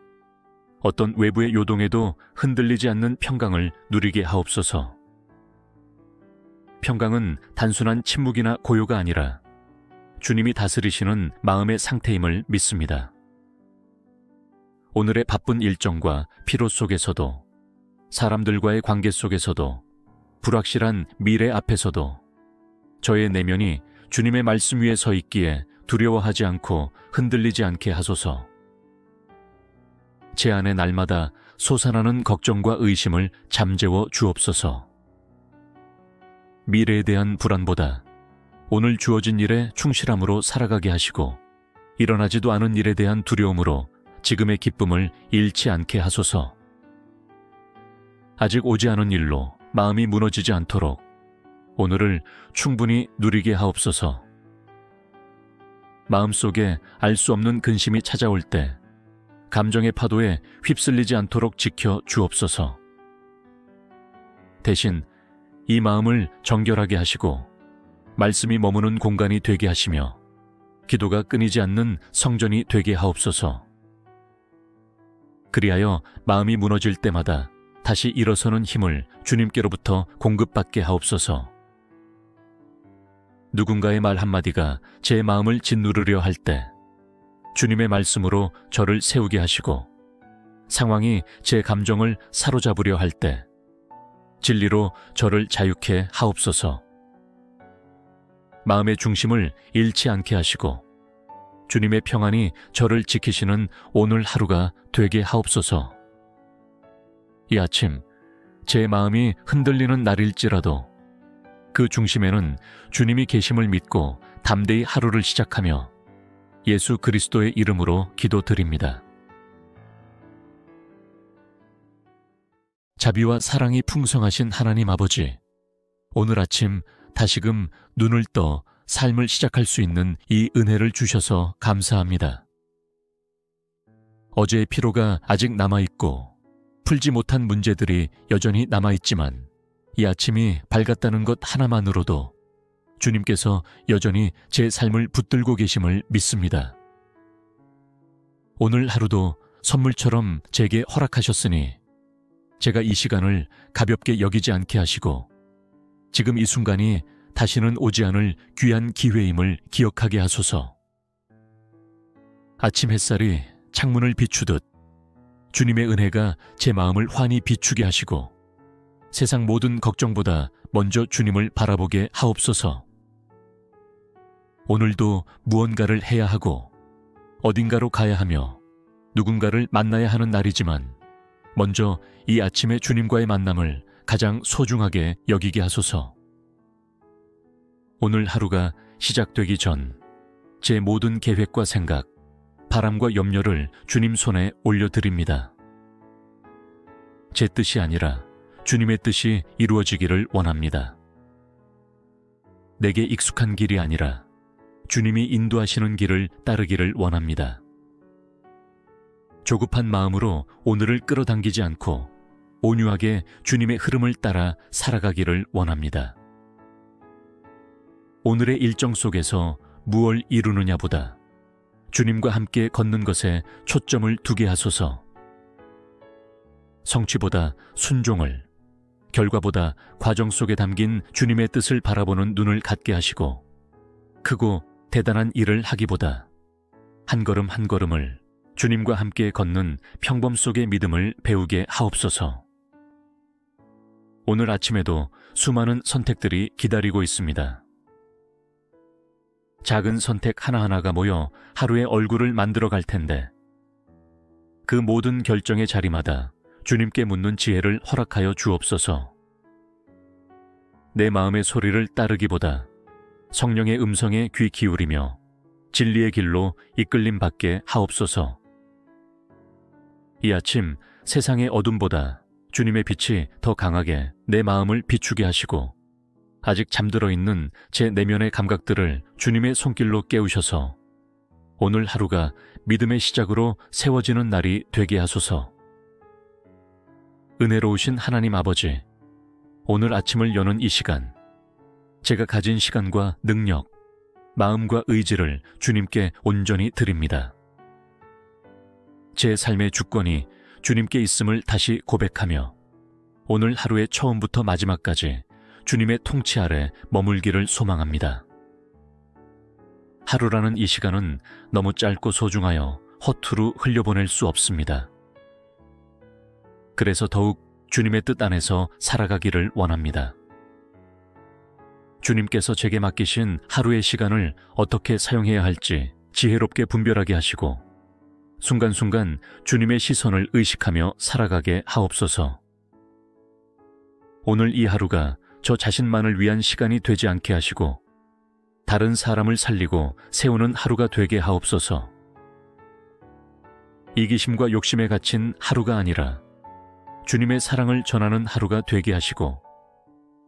어떤 외부의 요동에도 흔들리지 않는 평강을 누리게 하옵소서. 평강은 단순한 침묵이나 고요가 아니라 주님이 다스리시는 마음의 상태임을 믿습니다. 오늘의 바쁜 일정과 피로 속에서도, 사람들과의 관계 속에서도, 불확실한 미래 앞에서도 저의 내면이 주님의 말씀 위에 서 있기에 두려워하지 않고 흔들리지 않게 하소서. 제 안에 날마다 솟아나는 걱정과 의심을 잠재워 주옵소서. 미래에 대한 불안보다 오늘 주어진 일에 충실함으로 살아가게 하시고, 일어나지도 않은 일에 대한 두려움으로 지금의 기쁨을 잃지 않게 하소서. 아직 오지 않은 일로 마음이 무너지지 않도록 오늘을 충분히 누리게 하옵소서. 마음속에 알 수 없는 근심이 찾아올 때 감정의 파도에 휩쓸리지 않도록 지켜 주옵소서. 대신 이 마음을 정결하게 하시고 말씀이 머무는 공간이 되게 하시며 기도가 끊이지 않는 성전이 되게 하옵소서. 그리하여 마음이 무너질 때마다 다시 일어서는 힘을 주님께로부터 공급받게 하옵소서. 누군가의 말 한마디가 제 마음을 짓누르려 할 때 주님의 말씀으로 저를 세우게 하시고, 상황이 제 감정을 사로잡으려 할 때 진리로 저를 자유케 하옵소서. 마음의 중심을 잃지 않게 하시고 주님의 평안이 저를 지키시는 오늘 하루가 되게 하옵소서. 이 아침 제 마음이 흔들리는 날일지라도 그 중심에는 주님이 계심을 믿고 담대히 하루를 시작하며 예수 그리스도의 이름으로 기도드립니다. 자비와 사랑이 풍성하신 하나님 아버지, 오늘 아침 다시금 눈을 떠 삶을 시작할 수 있는 이 은혜를 주셔서 감사합니다. 어제의 피로가 아직 남아있고 풀지 못한 문제들이 여전히 남아있지만 이 아침이 밝았다는 것 하나만으로도 주님께서 여전히 제 삶을 붙들고 계심을 믿습니다. 오늘 하루도 선물처럼 제게 허락하셨으니 제가 이 시간을 가볍게 여기지 않게 하시고 지금 이 순간이 다시는 오지 않을 귀한 기회임을 기억하게 하소서. 아침 햇살이 창문을 비추듯 주님의 은혜가 제 마음을 환히 비추게 하시고 세상 모든 걱정보다 먼저 주님을 바라보게 하옵소서. 오늘도 무언가를 해야 하고 어딘가로 가야 하며 누군가를 만나야 하는 날이지만 먼저 이 아침의 주님과의 만남을 가장 소중하게 여기게 하소서. 오늘 하루가 시작되기 전 제 모든 계획과 생각, 바람과 염려를 주님 손에 올려드립니다. 제 뜻이 아니라 주님의 뜻이 이루어지기를 원합니다. 내게 익숙한 길이 아니라 주님이 인도하시는 길을 따르기를 원합니다. 조급한 마음으로 오늘을 끌어당기지 않고 온유하게 주님의 흐름을 따라 살아가기를 원합니다. 오늘의 일정 속에서 무엇을 이루느냐보다 주님과 함께 걷는 것에 초점을 두게 하소서. 성취보다 순종을, 결과보다 과정 속에 담긴 주님의 뜻을 바라보는 눈을 갖게 하시고, 크고 대단한 일을 하기보다 한 걸음 한 걸음을 주님과 함께 걷는 평범 속의 믿음을 배우게 하옵소서. 오늘 아침에도 수많은 선택들이 기다리고 있습니다. 작은 선택 하나하나가 모여 하루의 얼굴을 만들어 갈 텐데, 그 모든 결정의 자리마다 주님께 묻는 지혜를 허락하여 주옵소서. 내 마음의 소리를 따르기보다 성령의 음성에 귀 기울이며 진리의 길로 이끌림 받게 하옵소서. 이 아침 세상의 어둠보다 주님의 빛이 더 강하게 내 마음을 비추게 하시고, 아직 잠들어 있는 제 내면의 감각들을 주님의 손길로 깨우셔서 오늘 하루가 믿음의 시작으로 세워지는 날이 되게 하소서. 은혜로우신 하나님 아버지, 오늘 아침을 여는 이 시간, 제가 가진 시간과 능력, 마음과 의지를 주님께 온전히 드립니다. 제 삶의 주권이 주님께 있음을 다시 고백하며 오늘 하루의 처음부터 마지막까지 주님의 통치 아래 머물기를 소망합니다. 하루라는 이 시간은 너무 짧고 소중하여 허투루 흘려보낼 수 없습니다. 그래서 더욱 주님의 뜻 안에서 살아가기를 원합니다. 주님께서 제게 맡기신 하루의 시간을 어떻게 사용해야 할지 지혜롭게 분별하게 하시고, 순간순간 주님의 시선을 의식하며 살아가게 하옵소서. 오늘 이 하루가 저 자신만을 위한 시간이 되지 않게 하시고 다른 사람을 살리고 세우는 하루가 되게 하옵소서. 이기심과 욕심에 갇힌 하루가 아니라 주님의 사랑을 전하는 하루가 되게 하시고,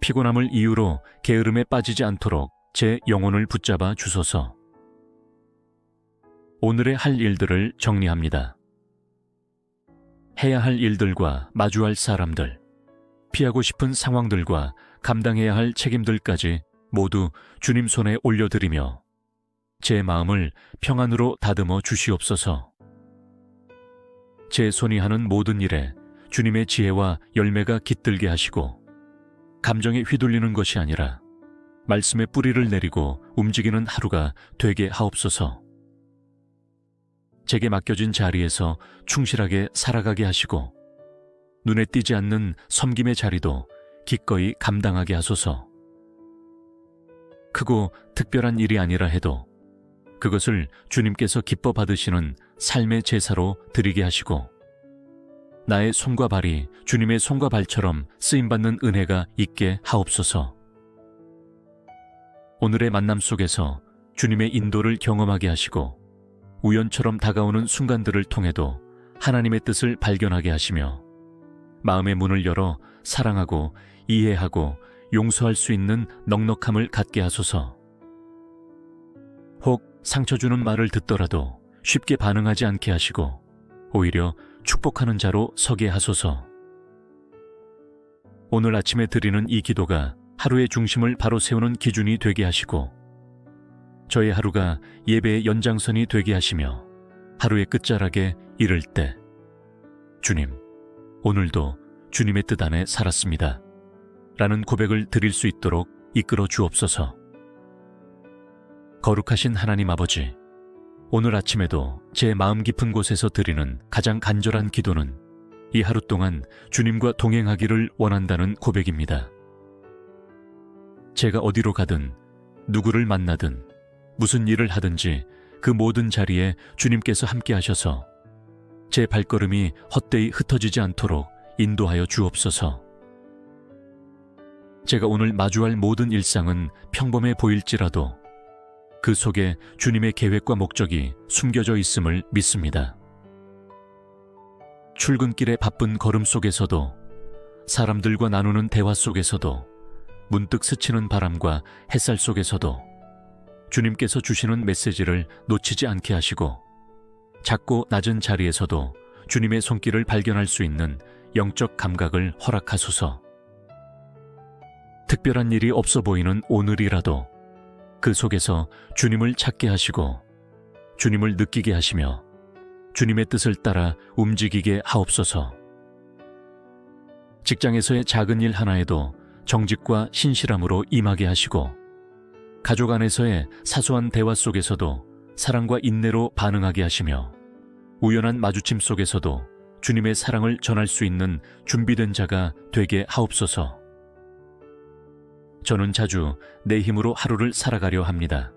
피곤함을 이유로 게으름에 빠지지 않도록 제 영혼을 붙잡아 주소서. 오늘의 할 일들을 정리합니다. 해야 할 일들과 마주할 사람들, 피하고 싶은 상황들과 감당해야 할 책임들까지 모두 주님 손에 올려드리며 제 마음을 평안으로 다듬어 주시옵소서. 제 손이 하는 모든 일에 주님의 지혜와 열매가 깃들게 하시고, 감정에 휘둘리는 것이 아니라 말씀의 뿌리를 내리고 움직이는 하루가 되게 하옵소서. 제게 맡겨진 자리에서 충실하게 살아가게 하시고, 눈에 띄지 않는 섬김의 자리도 기꺼이 감당하게 하소서. 크고 특별한 일이 아니라 해도 그것을 주님께서 기뻐 받으시는 삶의 제사로 드리게 하시고, 나의 손과 발이 주님의 손과 발처럼 쓰임받는 은혜가 있게 하옵소서. 오늘의 만남 속에서 주님의 인도를 경험하게 하시고, 우연처럼 다가오는 순간들을 통해도 하나님의 뜻을 발견하게 하시며, 마음의 문을 열어 사랑하고 이해하고 용서할 수 있는 넉넉함을 갖게 하소서. 혹 상처 주는 말을 듣더라도 쉽게 반응하지 않게 하시고 오히려 축복하는 자로 서게 하소서. 오늘 아침에 드리는 이 기도가 하루의 중심을 바로 세우는 기준이 되게 하시고, 저의 하루가 예배의 연장선이 되게 하시며, 하루의 끝자락에 이를 때 주님, 오늘도 주님의 뜻 안에 살았습니다 라는 고백을 드릴 수 있도록 이끌어 주옵소서. 거룩하신 하나님 아버지, 오늘 아침에도 제 마음 깊은 곳에서 드리는 가장 간절한 기도는 이 하루 동안 주님과 동행하기를 원한다는 고백입니다. 제가 어디로 가든 누구를 만나든 무슨 일을 하든지 그 모든 자리에 주님께서 함께 하셔서 제 발걸음이 헛되이 흩어지지 않도록 인도하여 주옵소서. 제가 오늘 마주할 모든 일상은 평범해 보일지라도 그 속에 주님의 계획과 목적이 숨겨져 있음을 믿습니다. 출근길의 바쁜 걸음 속에서도, 사람들과 나누는 대화 속에서도, 문득 스치는 바람과 햇살 속에서도 주님께서 주시는 메시지를 놓치지 않게 하시고, 작고 낮은 자리에서도 주님의 손길을 발견할 수 있는 영적 감각을 허락하소서. 특별한 일이 없어 보이는 오늘이라도 그 속에서 주님을 찾게 하시고, 주님을 느끼게 하시며 주님의 뜻을 따라 움직이게 하옵소서. 직장에서의 작은 일 하나에도 정직과 신실함으로 임하게 하시고, 가족 안에서의 사소한 대화 속에서도 사랑과 인내로 반응하게 하시며, 우연한 마주침 속에서도 주님의 사랑을 전할 수 있는 준비된 자가 되게 하옵소서. 저는 자주 내 힘으로 하루를 살아가려 합니다.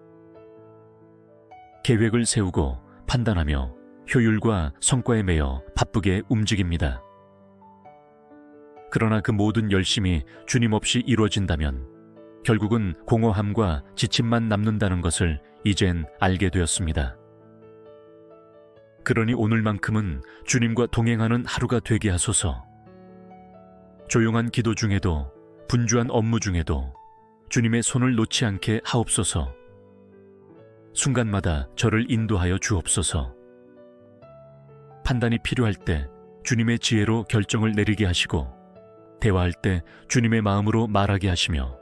계획을 세우고 판단하며 효율과 성과에 매여 바쁘게 움직입니다. 그러나 그 모든 열심이 주님 없이 이루어진다면 결국은 공허함과 지침만 남는다는 것을 이젠 알게 되었습니다. 그러니 오늘만큼은 주님과 동행하는 하루가 되게 하소서. 조용한 기도 중에도, 분주한 업무 중에도 주님의 손을 놓지 않게 하옵소서. 순간마다 저를 인도하여 주옵소서. 판단이 필요할 때 주님의 지혜로 결정을 내리게 하시고, 대화할 때 주님의 마음으로 말하게 하시며,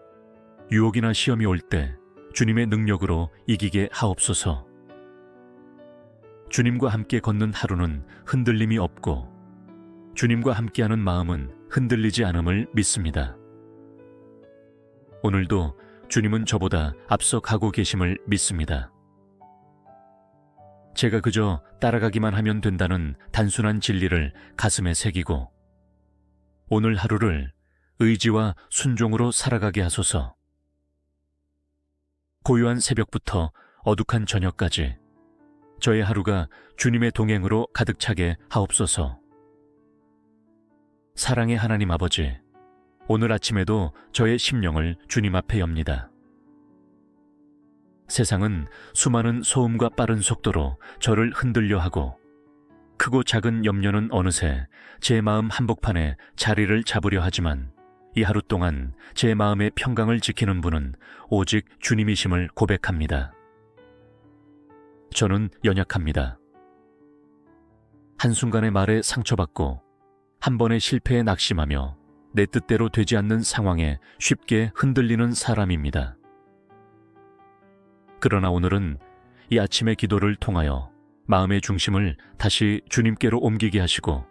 유혹이나 시험이 올 때 주님의 능력으로 이기게 하옵소서. 주님과 함께 걷는 하루는 흔들림이 없고, 주님과 함께하는 마음은 흔들리지 않음을 믿습니다. 오늘도 주님은 저보다 앞서 가고 계심을 믿습니다. 제가 그저 따라가기만 하면 된다는 단순한 진리를 가슴에 새기고, 오늘 하루를 의지와 순종으로 살아가게 하소서. 고요한 새벽부터 어둑한 저녁까지 저의 하루가 주님의 동행으로 가득 차게 하옵소서. 사랑의 하나님 아버지, 오늘 아침에도 저의 심령을 주님 앞에 엽니다. 세상은 수많은 소음과 빠른 속도로 저를 흔들려 하고, 크고 작은 염려는 어느새 제 마음 한복판에 자리를 잡으려 하지만, 이 하루 동안 제 마음의 평강을 지키는 분은 오직 주님이심을 고백합니다. 저는 연약합니다. 한순간의 말에 상처받고, 한 번의 실패에 낙심하며 내 뜻대로 되지 않는 상황에 쉽게 흔들리는 사람입니다. 그러나 오늘은 이 아침의 기도를 통하여 마음의 중심을 다시 주님께로 옮기게 하시고,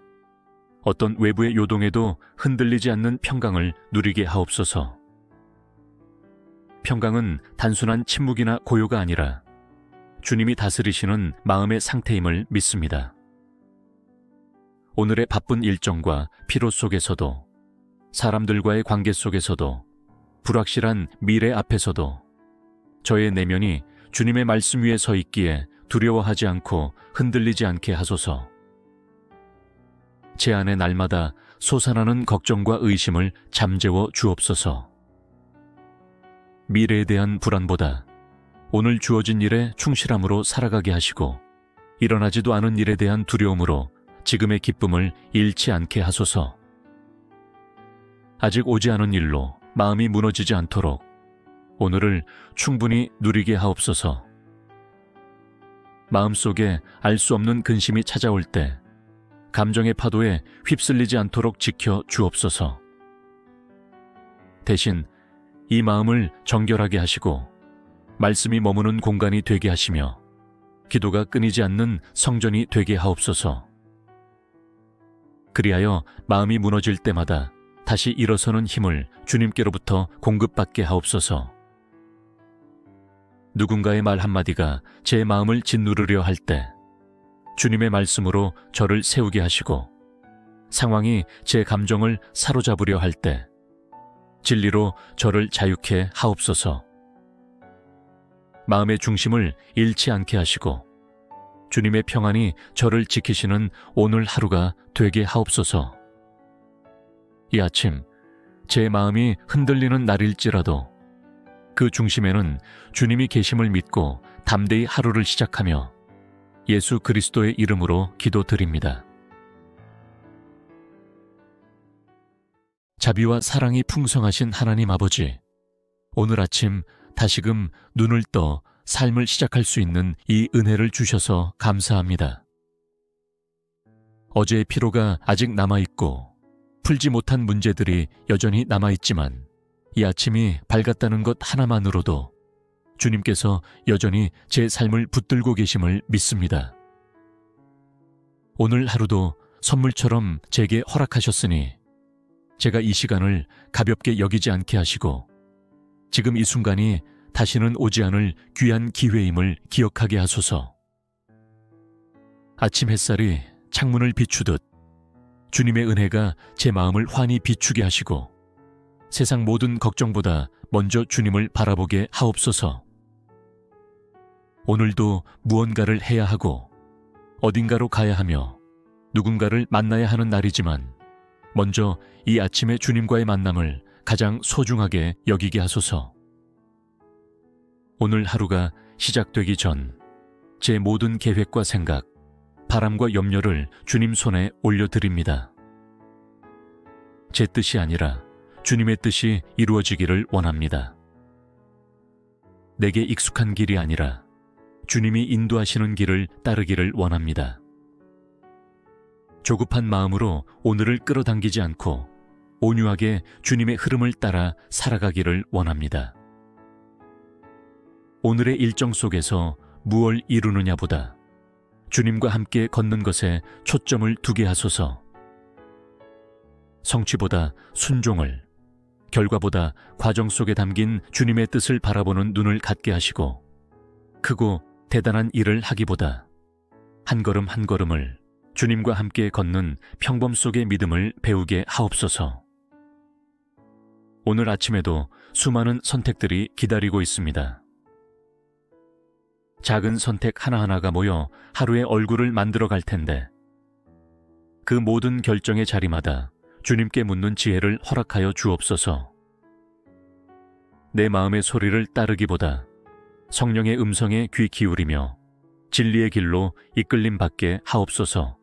어떤 외부의 요동에도 흔들리지 않는 평강을 누리게 하옵소서. 평강은 단순한 침묵이나 고요가 아니라 주님이 다스리시는 마음의 상태임을 믿습니다. 오늘의 바쁜 일정과 피로 속에서도, 사람들과의 관계 속에서도, 불확실한 미래 앞에서도 저의 내면이 주님의 말씀 위에 서 있기에 두려워하지 않고 흔들리지 않게 하소서. 제 안에 날마다 솟아나는 걱정과 의심을 잠재워 주옵소서. 미래에 대한 불안보다 오늘 주어진 일에 충실함으로 살아가게 하시고, 일어나지도 않은 일에 대한 두려움으로 지금의 기쁨을 잃지 않게 하소서. 아직 오지 않은 일로 마음이 무너지지 않도록 오늘을 충분히 누리게 하옵소서. 마음속에 알 수 없는 근심이 찾아올 때 감정의 파도에 휩쓸리지 않도록 지켜 주옵소서. 대신 이 마음을 정결하게 하시고 말씀이 머무는 공간이 되게 하시며 기도가 끊이지 않는 성전이 되게 하옵소서. 그리하여 마음이 무너질 때마다 다시 일어서는 힘을 주님께로부터 공급받게 하옵소서. 누군가의 말 한마디가 제 마음을 짓누르려 할 때 주님의 말씀으로 저를 세우게 하시고, 상황이 제 감정을 사로잡으려 할 때 진리로 저를 자유케 하옵소서. 마음의 중심을 잃지 않게 하시고 주님의 평안이 저를 지키시는 오늘 하루가 되게 하옵소서. 이 아침 제 마음이 흔들리는 날일지라도 그 중심에는 주님이 계심을 믿고 담대히 하루를 시작하며 예수 그리스도의 이름으로 기도드립니다. 자비와 사랑이 풍성하신 하나님 아버지, 오늘 아침 다시금 눈을 떠 삶을 시작할 수 있는 이 은혜를 주셔서 감사합니다. 어제의 피로가 아직 남아있고 풀지 못한 문제들이 여전히 남아있지만 이 아침이 밝았다는 것 하나만으로도 주님께서 여전히 제 삶을 붙들고 계심을 믿습니다. 오늘 하루도 선물처럼 제게 허락하셨으니 제가 이 시간을 가볍게 여기지 않게 하시고 지금 이 순간이 다시는 오지 않을 귀한 기회임을 기억하게 하소서. 아침 햇살이 창문을 비추듯 주님의 은혜가 제 마음을 환히 비추게 하시고 세상 모든 걱정보다 먼저 주님을 바라보게 하옵소서. 오늘도 무언가를 해야 하고 어딘가로 가야 하며 누군가를 만나야 하는 날이지만 먼저 이 아침의 주님과의 만남을 가장 소중하게 여기게 하소서. 오늘 하루가 시작되기 전 제 모든 계획과 생각, 바람과 염려를 주님 손에 올려드립니다. 제 뜻이 아니라 주님의 뜻이 이루어지기를 원합니다. 내게 익숙한 길이 아니라 주님이 인도하시는 길을 따르기를 원합니다. 조급한 마음으로 오늘을 끌어당기지 않고 온유하게 주님의 흐름을 따라 살아가기를 원합니다. 오늘의 일정 속에서 무엇을 이루느냐보다 주님과 함께 걷는 것에 초점을 두게 하소서. 성취보다 순종을, 결과보다 과정 속에 담긴 주님의 뜻을 바라보는 눈을 갖게 하시고 크고 대단한 일을 하기보다 한 걸음 한 걸음을 주님과 함께 걷는 평범 속의 믿음을 배우게 하옵소서. 오늘 아침에도 수많은 선택들이 기다리고 있습니다. 작은 선택 하나하나가 모여 하루의 얼굴을 만들어 갈 텐데 그 모든 결정의 자리마다 주님께 묻는 지혜를 허락하여 주옵소서. 내 마음의 소리를 따르기보다 성령의 음성에 귀 기울이며 진리의 길로 이끌림 받게 하옵소서.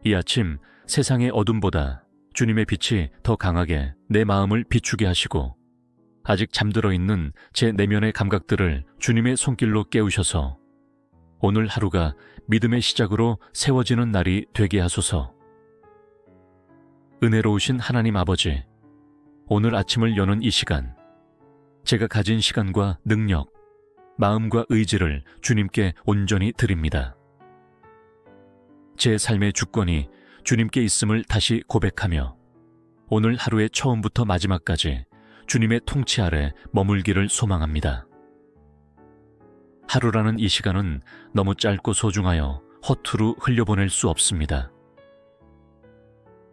이 아침 세상의 어둠보다 주님의 빛이 더 강하게 내 마음을 비추게 하시고 아직 잠들어 있는 제 내면의 감각들을 주님의 손길로 깨우셔서 오늘 하루가 믿음의 시작으로 세워지는 날이 되게 하소서. 은혜로우신 하나님 아버지, 오늘 아침을 여는 이 시간, 제가 가진 시간과 능력, 마음과 의지를 주님께 온전히 드립니다. 제 삶의 주권이 주님께 있음을 다시 고백하며 오늘 하루의 처음부터 마지막까지 주님의 통치 아래 머물기를 소망합니다. 하루라는 이 시간은 너무 짧고 소중하여 허투루 흘려보낼 수 없습니다.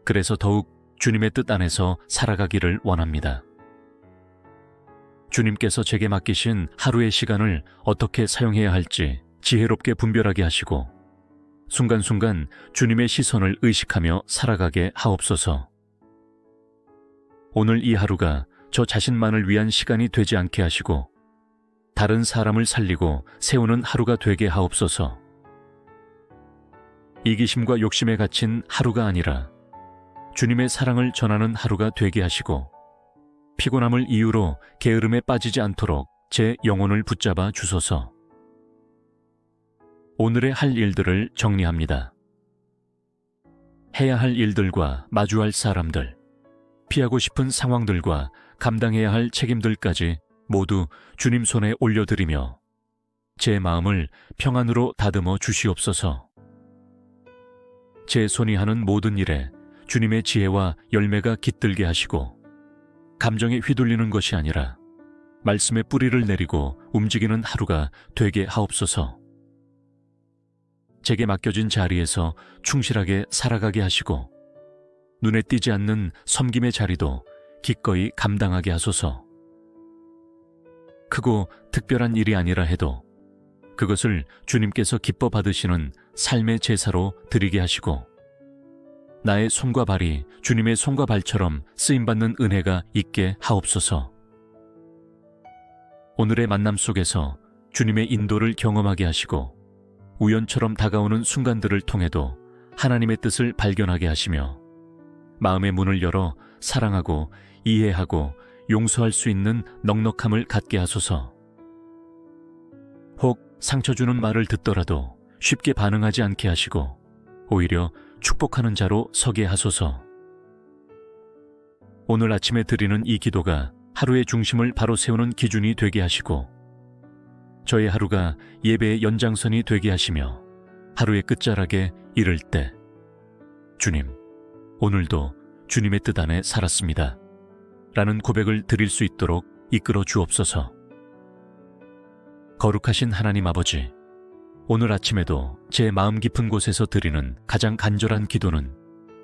그래서 더욱 주님의 뜻 안에서 살아가기를 원합니다. 주님께서 제게 맡기신 하루의 시간을 어떻게 사용해야 할지 지혜롭게 분별하게 하시고 순간순간 주님의 시선을 의식하며 살아가게 하옵소서. 오늘 이 하루가 저 자신만을 위한 시간이 되지 않게 하시고 다른 사람을 살리고 세우는 하루가 되게 하옵소서. 이기심과 욕심에 갇힌 하루가 아니라 주님의 사랑을 전하는 하루가 되게 하시고 피곤함을 이유로 게으름에 빠지지 않도록 제 영혼을 붙잡아 주소서. 오늘의 할 일들을 정리합니다. 해야 할 일들과 마주할 사람들, 피하고 싶은 상황들과 감당해야 할 책임들까지 모두 주님 손에 올려드리며 제 마음을 평안으로 다듬어 주시옵소서. 제 손이 하는 모든 일에 주님의 지혜와 열매가 깃들게 하시고 감정에 휘둘리는 것이 아니라 말씀의 뿌리를 내리고 움직이는 하루가 되게 하옵소서. 제게 맡겨진 자리에서 충실하게 살아가게 하시고 눈에 띄지 않는 섬김의 자리도 기꺼이 감당하게 하소서. 크고 특별한 일이 아니라 해도 그것을 주님께서 기뻐 받으시는 삶의 제사로 드리게 하시고 나의 손과 발이 주님의 손과 발처럼 쓰임받는 은혜가 있게 하옵소서. 오늘의 만남 속에서 주님의 인도를 경험하게 하시고 우연처럼 다가오는 순간들을 통해도 하나님의 뜻을 발견하게 하시며 마음의 문을 열어 사랑하고 이해하고 용서할 수 있는 넉넉함을 갖게 하소서. 혹 상처 주는 말을 듣더라도 쉽게 반응하지 않게 하시고 오히려 축복하는 자로 서게 하소서. 오늘 아침에 드리는 이 기도가 하루의 중심을 바로 세우는 기준이 되게 하시고 저의 하루가 예배의 연장선이 되게 하시며 하루의 끝자락에 이를 때 주님, 오늘도 주님의 뜻 안에 살았습니다 라는 고백을 드릴 수 있도록 이끌어 주옵소서. 거룩하신 하나님 아버지, 오늘 아침에도 제 마음 깊은 곳에서 드리는 가장 간절한 기도는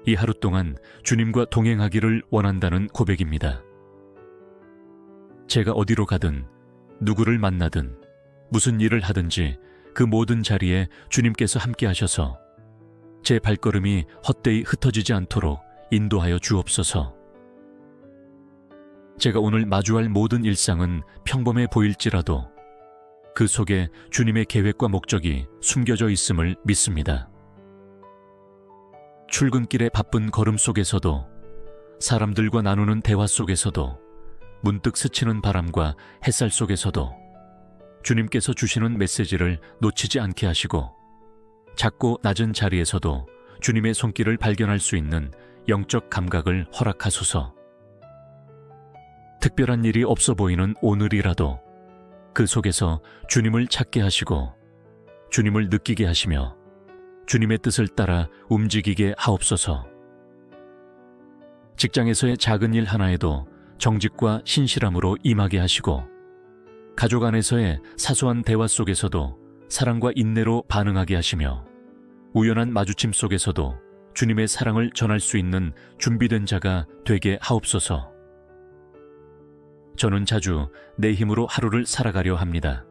이 하루 동안 주님과 동행하기를 원한다는 고백입니다. 제가 어디로 가든 누구를 만나든 무슨 일을 하든지 그 모든 자리에 주님께서 함께 하셔서 제 발걸음이 헛되이 흩어지지 않도록 인도하여 주옵소서. 제가 오늘 마주할 모든 일상은 평범해 보일지라도 그 속에 주님의 계획과 목적이 숨겨져 있음을 믿습니다. 출근길의 바쁜 걸음 속에서도 사람들과 나누는 대화 속에서도 문득 스치는 바람과 햇살 속에서도 주님께서 주시는 메시지를 놓치지 않게 하시고 작고 낮은 자리에서도 주님의 손길을 발견할 수 있는 영적 감각을 허락하소서. 특별한 일이 없어 보이는 오늘이라도 그 속에서 주님을 찾게 하시고 주님을 느끼게 하시며 주님의 뜻을 따라 움직이게 하옵소서. 직장에서의 작은 일 하나에도 정직과 신실함으로 임하게 하시고 가족 안에서의 사소한 대화 속에서도 사랑과 인내로 반응하게 하시며 우연한 마주침 속에서도 주님의 사랑을 전할 수 있는 준비된 자가 되게 하옵소서. 저는 자주 내 힘으로 하루를 살아가려 합니다.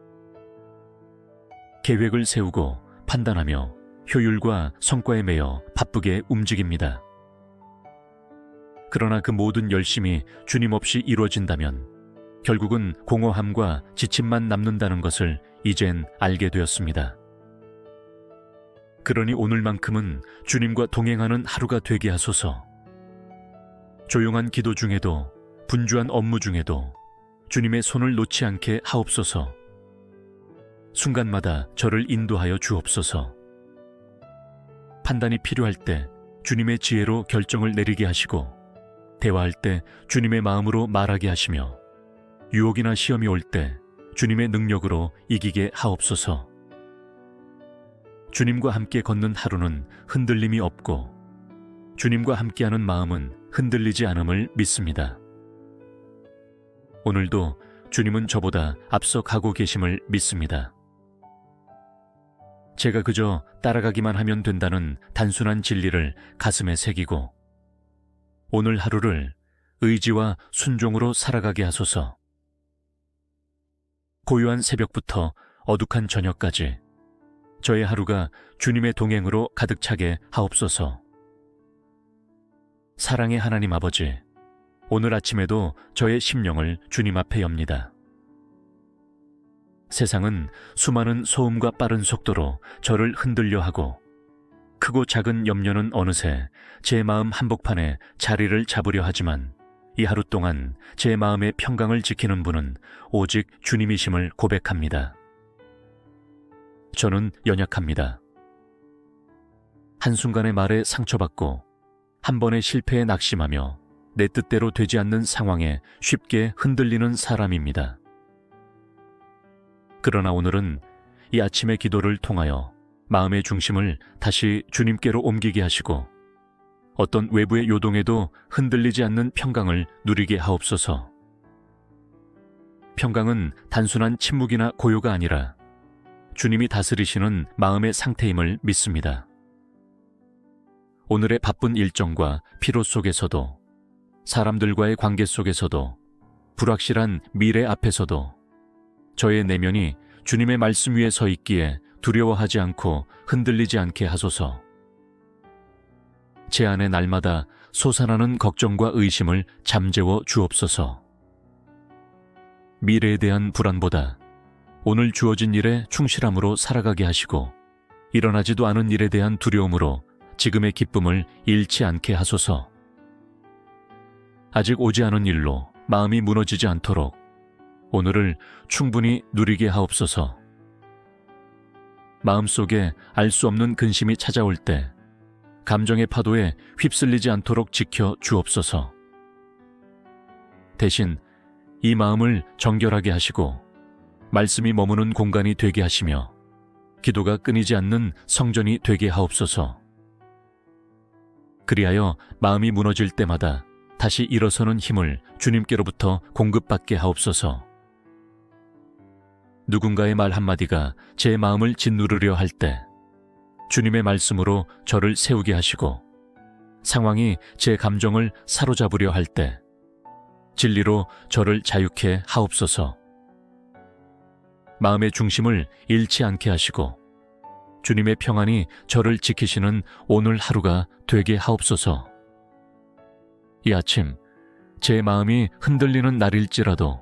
계획을 세우고 판단하며 효율과 성과에 매여 바쁘게 움직입니다. 그러나 그 모든 열심이 주님 없이 이루어진다면 결국은 공허함과 지침만 남는다는 것을 이젠 알게 되었습니다. 그러니 오늘만큼은 주님과 동행하는 하루가 되게 하소서. 조용한 기도 중에도 분주한 업무 중에도 주님의 손을 놓지 않게 하옵소서. 순간마다 저를 인도하여 주옵소서. 판단이 필요할 때 주님의 지혜로 결정을 내리게 하시고 대화할 때 주님의 마음으로 말하게 하시며 유혹이나 시험이 올 때 주님의 능력으로 이기게 하옵소서. 주님과 함께 걷는 하루는 흔들림이 없고 주님과 함께하는 마음은 흔들리지 않음을 믿습니다. 오늘도 주님은 저보다 앞서 가고 계심을 믿습니다. 제가 그저 따라가기만 하면 된다는 단순한 진리를 가슴에 새기고 오늘 하루를 의지와 순종으로 살아가게 하소서. 고요한 새벽부터 어둑한 저녁까지 저의 하루가 주님의 동행으로 가득 차게 하옵소서. 사랑의 하나님 아버지, 오늘 아침에도 저의 심령을 주님 앞에 엽니다. 세상은 수많은 소음과 빠른 속도로 저를 흔들려 하고 크고 작은 염려는 어느새 제 마음 한복판에 자리를 잡으려 하지만 이 하루 동안 제 마음의 평강을 지키는 분은 오직 주님이심을 고백합니다. 저는 연약합니다. 한순간의 말에 상처받고 한 번의 실패에 낙심하며 내 뜻대로 되지 않는 상황에 쉽게 흔들리는 사람입니다. 그러나 오늘은 이 아침의 기도를 통하여 마음의 중심을 다시 주님께로 옮기게 하시고 어떤 외부의 요동에도 흔들리지 않는 평강을 누리게 하옵소서. 평강은 단순한 침묵이나 고요가 아니라 주님이 다스리시는 마음의 상태임을 믿습니다. 오늘의 바쁜 일정과 피로 속에서도 사람들과의 관계 속에서도 불확실한 미래 앞에서도 저의 내면이 주님의 말씀 위에 서 있기에 두려워하지 않고 흔들리지 않게 하소서. 제 안에 날마다 솟아나는 걱정과 의심을 잠재워 주옵소서. 미래에 대한 불안보다 오늘 주어진 일에 충실함으로 살아가게 하시고 일어나지도 않은 일에 대한 두려움으로 지금의 기쁨을 잃지 않게 하소서. 아직 오지 않은 일로 마음이 무너지지 않도록 오늘을 충분히 누리게 하옵소서. 마음속에 알 수 없는 근심이 찾아올 때 감정의 파도에 휩쓸리지 않도록 지켜 주옵소서. 대신 이 마음을 정결하게 하시고 말씀이 머무는 공간이 되게 하시며 기도가 끊이지 않는 성전이 되게 하옵소서. 그리하여 마음이 무너질 때마다 다시 일어서는 힘을 주님께로부터 공급받게 하옵소서. 누군가의 말 한마디가 제 마음을 짓누르려 할 때 주님의 말씀으로 저를 세우게 하시고 상황이 제 감정을 사로잡으려 할 때 진리로 저를 자유케 하옵소서. 마음의 중심을 잃지 않게 하시고 주님의 평안이 저를 지키시는 오늘 하루가 되게 하옵소서. 이 아침 제 마음이 흔들리는 날일지라도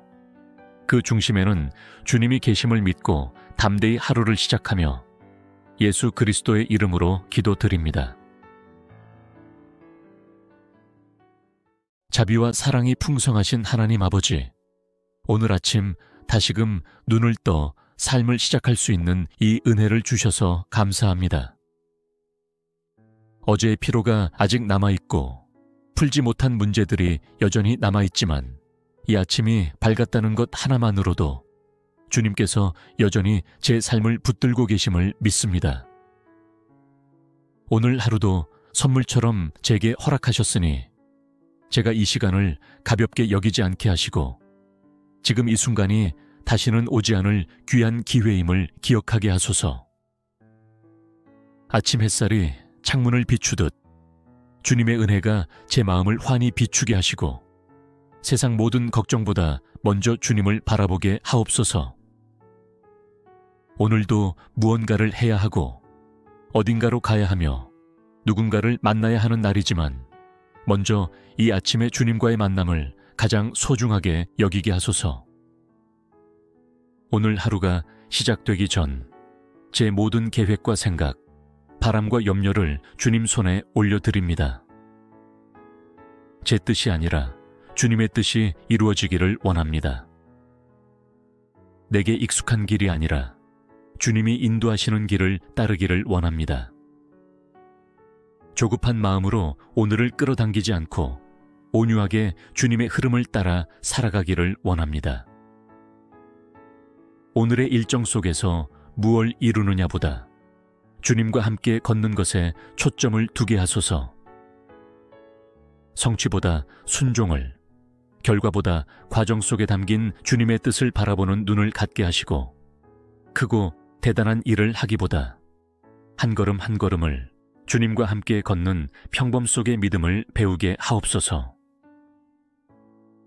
그 중심에는 주님이 계심을 믿고 담대히 하루를 시작하며 예수 그리스도의 이름으로 기도드립니다. 자비와 사랑이 풍성하신 하나님 아버지, 오늘 아침 다시금 눈을 떠 삶을 시작할 수 있는 이 은혜를 주셔서 감사합니다. 어제의 피로가 아직 남아있고 풀지 못한 문제들이 여전히 남아있지만 이 아침이 밝았다는 것 하나만으로도 주님께서 여전히 제 삶을 붙들고 계심을 믿습니다. 오늘 하루도 선물처럼 제게 허락하셨으니 제가 이 시간을 가볍게 여기지 않게 하시고 지금 이 순간이 다시는 오지 않을 귀한 기회임을 기억하게 하소서. 아침 햇살이 창문을 비추듯 주님의 은혜가 제 마음을 환히 비추게 하시고 세상 모든 걱정보다 먼저 주님을 바라보게 하옵소서. 오늘도 무언가를 해야 하고 어딘가로 가야 하며 누군가를 만나야 하는 날이지만 먼저 이 아침의 주님과의 만남을 가장 소중하게 여기게 하소서. 오늘 하루가 시작되기 전 제 모든 계획과 생각, 바람과 염려를 주님 손에 올려드립니다. 제 뜻이 아니라 주님의 뜻이 이루어지기를 원합니다. 내게 익숙한 길이 아니라 주님이 인도하시는 길을 따르기를 원합니다. 조급한 마음으로 오늘을 끌어당기지 않고 온유하게 주님의 흐름을 따라 살아가기를 원합니다. 오늘의 일정 속에서 무엇을 이루느냐보다 주님과 함께 걷는 것에 초점을 두게 하소서. 성취보다 순종을, 결과보다 과정 속에 담긴 주님의 뜻을 바라보는 눈을 갖게 하시고 크고 대단한 일을 하기보다 한 걸음 한 걸음을 주님과 함께 걷는 평범 속의 믿음을 배우게 하옵소서.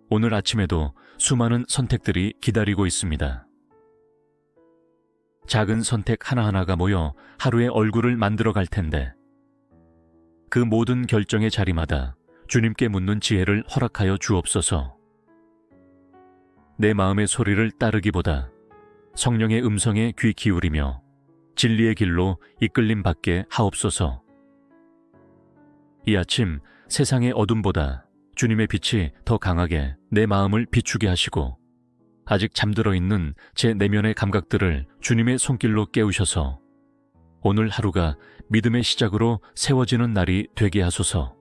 오늘 아침에도 수많은 선택들이 기다리고 있습니다. 작은 선택 하나하나가 모여 하루의 얼굴을 만들어 갈 텐데 그 모든 결정의 자리마다 주님께 묻는 지혜를 허락하여 주옵소서. 내 마음의 소리를 따르기보다 성령의 음성에 귀 기울이며 진리의 길로 이끌림 받게 하옵소서. 이 아침 세상의 어둠보다 주님의 빛이 더 강하게 내 마음을 비추게 하시고 아직 잠들어 있는 제 내면의 감각들을 주님의 손길로 깨우셔서 오늘 하루가 믿음의 시작으로 세워지는 날이 되게 하소서.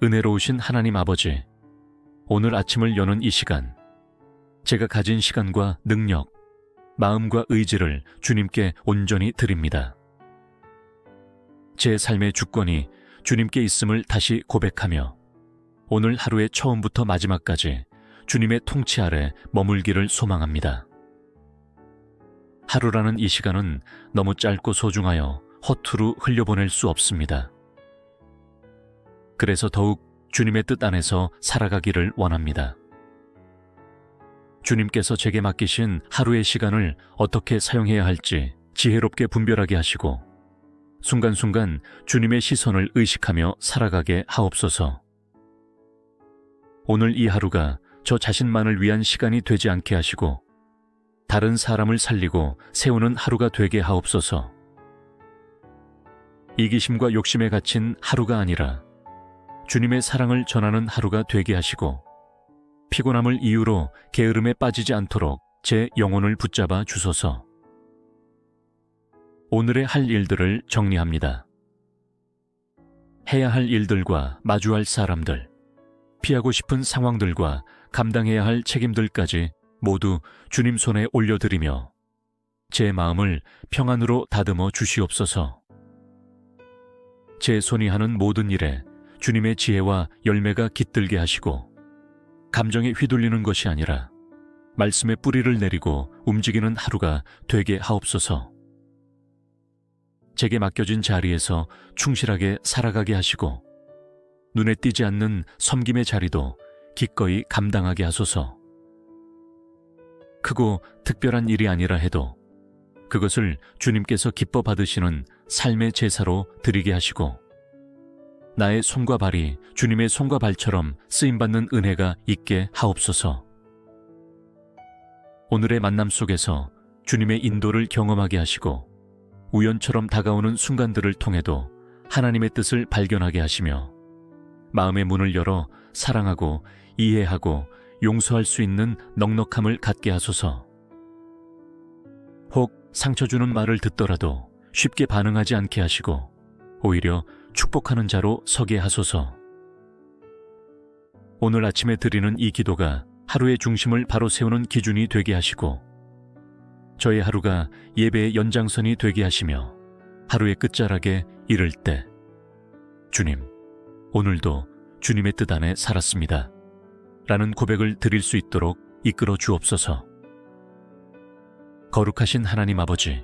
은혜로우신 하나님 아버지, 오늘 아침을 여는 이 시간, 제가 가진 시간과 능력, 마음과 의지를 주님께 온전히 드립니다. 제 삶의 주권이 주님께 있음을 다시 고백하며 오늘 하루의 처음부터 마지막까지 주님의 통치 아래 머물기를 소망합니다. 하루라는 이 시간은 너무 짧고 소중하여 허투루 흘려보낼 수 없습니다. 그래서 더욱 주님의 뜻 안에서 살아가기를 원합니다. 주님께서 제게 맡기신 하루의 시간을 어떻게 사용해야 할지 지혜롭게 분별하게 하시고 순간순간 주님의 시선을 의식하며 살아가게 하옵소서. 오늘 이 하루가 저 자신만을 위한 시간이 되지 않게 하시고 다른 사람을 살리고 세우는 하루가 되게 하옵소서. 이기심과 욕심에 갇힌 하루가 아니라 주님의 사랑을 전하는 하루가 되게 하시고 피곤함을 이유로 게으름에 빠지지 않도록 제 영혼을 붙잡아 주소서. 오늘의 할 일들을 정리합니다. 해야 할 일들과 마주할 사람들, 피하고 싶은 상황들과 감당해야 할 책임들까지 모두 주님 손에 올려드리며 제 마음을 평안으로 다듬어 주시옵소서. 제 손이 하는 모든 일에 주님의 지혜와 열매가 깃들게 하시고 감정에 휘둘리는 것이 아니라 말씀의 뿌리를 내리고 움직이는 하루가 되게 하옵소서. 제게 맡겨진 자리에서 충실하게 살아가게 하시고 눈에 띄지 않는 섬김의 자리도 기꺼이 감당하게 하소서. 크고 특별한 일이 아니라 해도 그것을 주님께서 기뻐 받으시는 삶의 제사로 드리게 하시고 나의 손과 발이 주님의 손과 발처럼 쓰임받는 은혜가 있게 하옵소서. 오늘의 만남 속에서 주님의 인도를 경험하게 하시고 우연처럼 다가오는 순간들을 통해도 하나님의 뜻을 발견하게 하시며 마음의 문을 열어 사랑하고 이해하고 용서할 수 있는 넉넉함을 갖게 하소서. 혹 상처 주는 말을 듣더라도 쉽게 반응하지 않게 하시고 오히려 축복하는 자로 서게 하소서. 오늘 아침에 드리는 이 기도가 하루의 중심을 바로 세우는 기준이 되게 하시고 저의 하루가 예배의 연장선이 되게 하시며 하루의 끝자락에 이를 때 주님, 오늘도 주님의 뜻 안에 살았습니다 라는 고백을 드릴 수 있도록 이끌어 주옵소서. 거룩하신 하나님 아버지,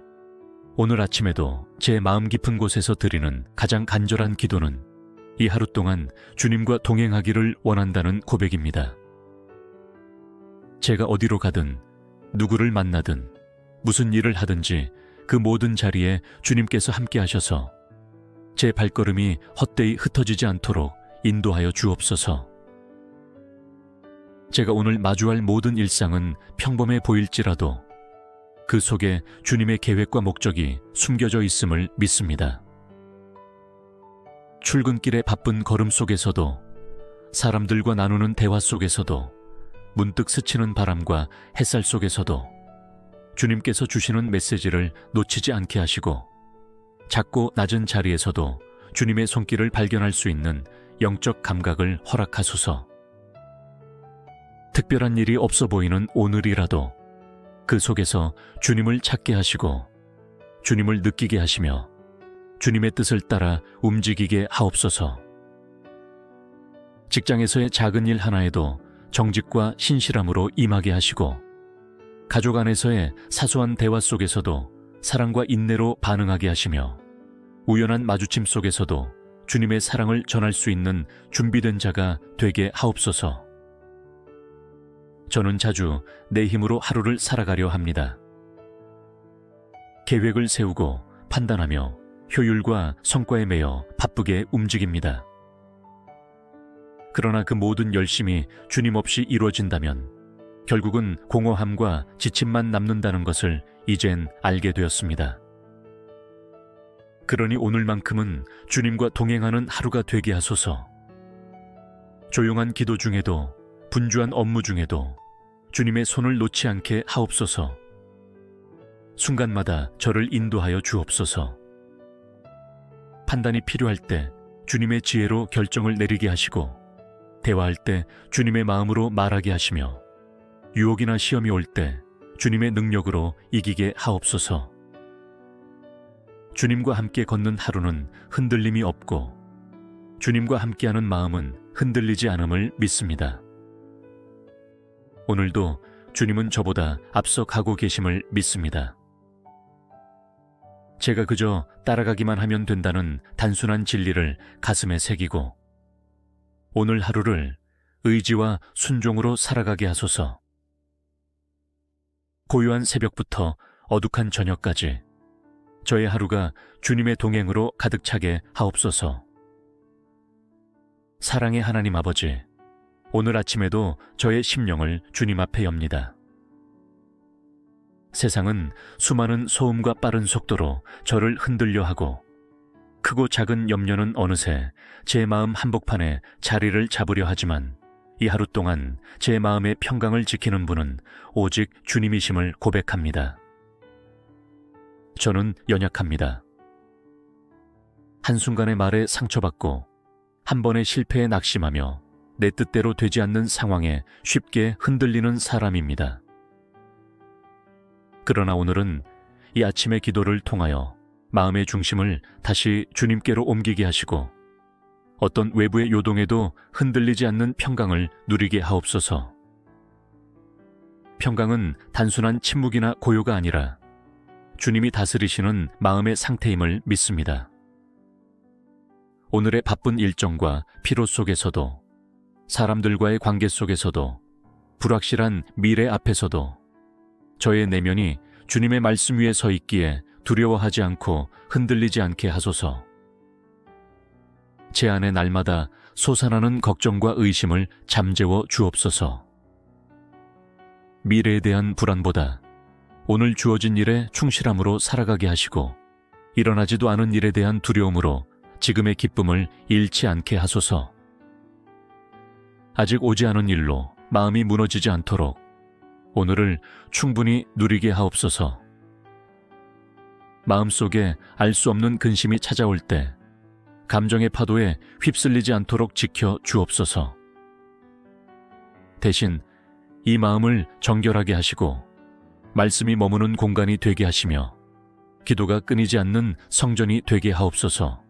오늘 아침에도 제 마음 깊은 곳에서 드리는 가장 간절한 기도는 이 하루 동안 주님과 동행하기를 원한다는 고백입니다. 제가 어디로 가든 누구를 만나든 무슨 일을 하든지 그 모든 자리에 주님께서 함께 하셔서 제 발걸음이 헛되이 흩어지지 않도록 인도하여 주옵소서. 제가 오늘 마주할 모든 일상은 평범해 보일지라도 그 속에 주님의 계획과 목적이 숨겨져 있음을 믿습니다. 출근길의 바쁜 걸음 속에서도 사람들과 나누는 대화 속에서도 문득 스치는 바람과 햇살 속에서도 주님께서 주시는 메시지를 놓치지 않게 하시고 작고 낮은 자리에서도 주님의 손길을 발견할 수 있는 영적 감각을 허락하소서. 특별한 일이 없어 보이는 오늘이라도 그 속에서 주님을 찾게 하시고 주님을 느끼게 하시며 주님의 뜻을 따라 움직이게 하옵소서. 직장에서의 작은 일 하나에도 정직과 신실함으로 임하게 하시고 가족 안에서의 사소한 대화 속에서도 사랑과 인내로 반응하게 하시며 우연한 마주침 속에서도 주님의 사랑을 전할 수 있는 준비된 자가 되게 하옵소서. 저는 자주 내 힘으로 하루를 살아가려 합니다. 계획을 세우고 판단하며 효율과 성과에 매여 바쁘게 움직입니다. 그러나 그 모든 열심이 주님 없이 이루어진다면 결국은 공허함과 지침만 남는다는 것을 이젠 알게 되었습니다. 그러니 오늘만큼은 주님과 동행하는 하루가 되게 하소서. 조용한 기도 중에도 분주한 업무 중에도 주님의 손을 놓지 않게 하옵소서. 순간마다 저를 인도하여 주옵소서. 판단이 필요할 때 주님의 지혜로 결정을 내리게 하시고 대화할 때 주님의 마음으로 말하게 하시며 유혹이나 시험이 올 때 주님의 능력으로 이기게 하옵소서. 주님과 함께 걷는 하루는 흔들림이 없고 주님과 함께하는 마음은 흔들리지 않음을 믿습니다. 오늘도 주님은 저보다 앞서 가고 계심을 믿습니다. 제가 그저 따라가기만 하면 된다는 단순한 진리를 가슴에 새기고 오늘 하루를 의지와 순종으로 살아가게 하소서. 고요한 새벽부터 어둑한 저녁까지 저의 하루가 주님의 동행으로 가득 차게 하옵소서. 사랑의 하나님 아버지, 오늘 아침에도 저의 심령을 주님 앞에 엽니다. 세상은 수많은 소음과 빠른 속도로 저를 흔들려 하고 크고 작은 염려는 어느새 제 마음 한복판에 자리를 잡으려 하지만 이 하루 동안 제 마음의 평강을 지키는 분은 오직 주님이심을 고백합니다. 저는 연약합니다. 한순간의 말에 상처받고 한 번의 실패에 낙심하며 내 뜻대로 되지 않는 상황에 쉽게 흔들리는 사람입니다. 그러나 오늘은 이 아침의 기도를 통하여 마음의 중심을 다시 주님께로 옮기게 하시고 어떤 외부의 요동에도 흔들리지 않는 평강을 누리게 하옵소서. 평강은 단순한 침묵이나 고요가 아니라 주님이 다스리시는 마음의 상태임을 믿습니다. 오늘의 바쁜 일정과 피로 속에서도, 사람들과의 관계 속에서도, 불확실한 미래 앞에서도 저의 내면이 주님의 말씀 위에 서 있기에 두려워하지 않고 흔들리지 않게 하소서. 제 안에 날마다 솟아나는 걱정과 의심을 잠재워 주옵소서. 미래에 대한 불안보다 오늘 주어진 일에 충실함으로 살아가게 하시고 일어나지도 않은 일에 대한 두려움으로 지금의 기쁨을 잃지 않게 하소서. 아직 오지 않은 일로 마음이 무너지지 않도록 오늘을 충분히 누리게 하옵소서. 마음속에 알 수 없는 근심이 찾아올 때 감정의 파도에 휩쓸리지 않도록 지켜 주옵소서. 대신 이 마음을 정결하게 하시고 말씀이 머무는 공간이 되게 하시며 기도가 끊이지 않는 성전이 되게 하옵소서.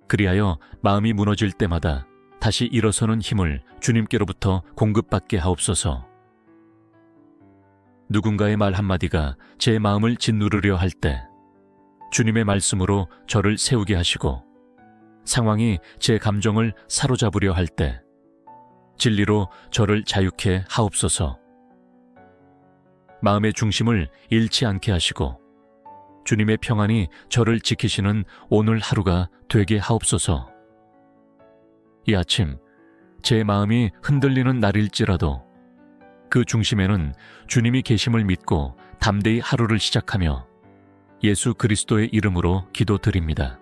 그리하여 마음이 무너질 때마다 다시 일어서는 힘을 주님께로부터 공급받게 하옵소서. 누군가의 말 한마디가 제 마음을 짓누르려 할 때 주님의 말씀으로 저를 세우게 하시고 상황이 제 감정을 사로잡으려 할 때 진리로 저를 자유케 하옵소서. 마음의 중심을 잃지 않게 하시고 주님의 평안이 저를 지키시는 오늘 하루가 되게 하옵소서. 이 아침 제 마음이 흔들리는 날일지라도 그 중심에는 주님이 계심을 믿고 담대히 하루를 시작하며 예수 그리스도의 이름으로 기도드립니다.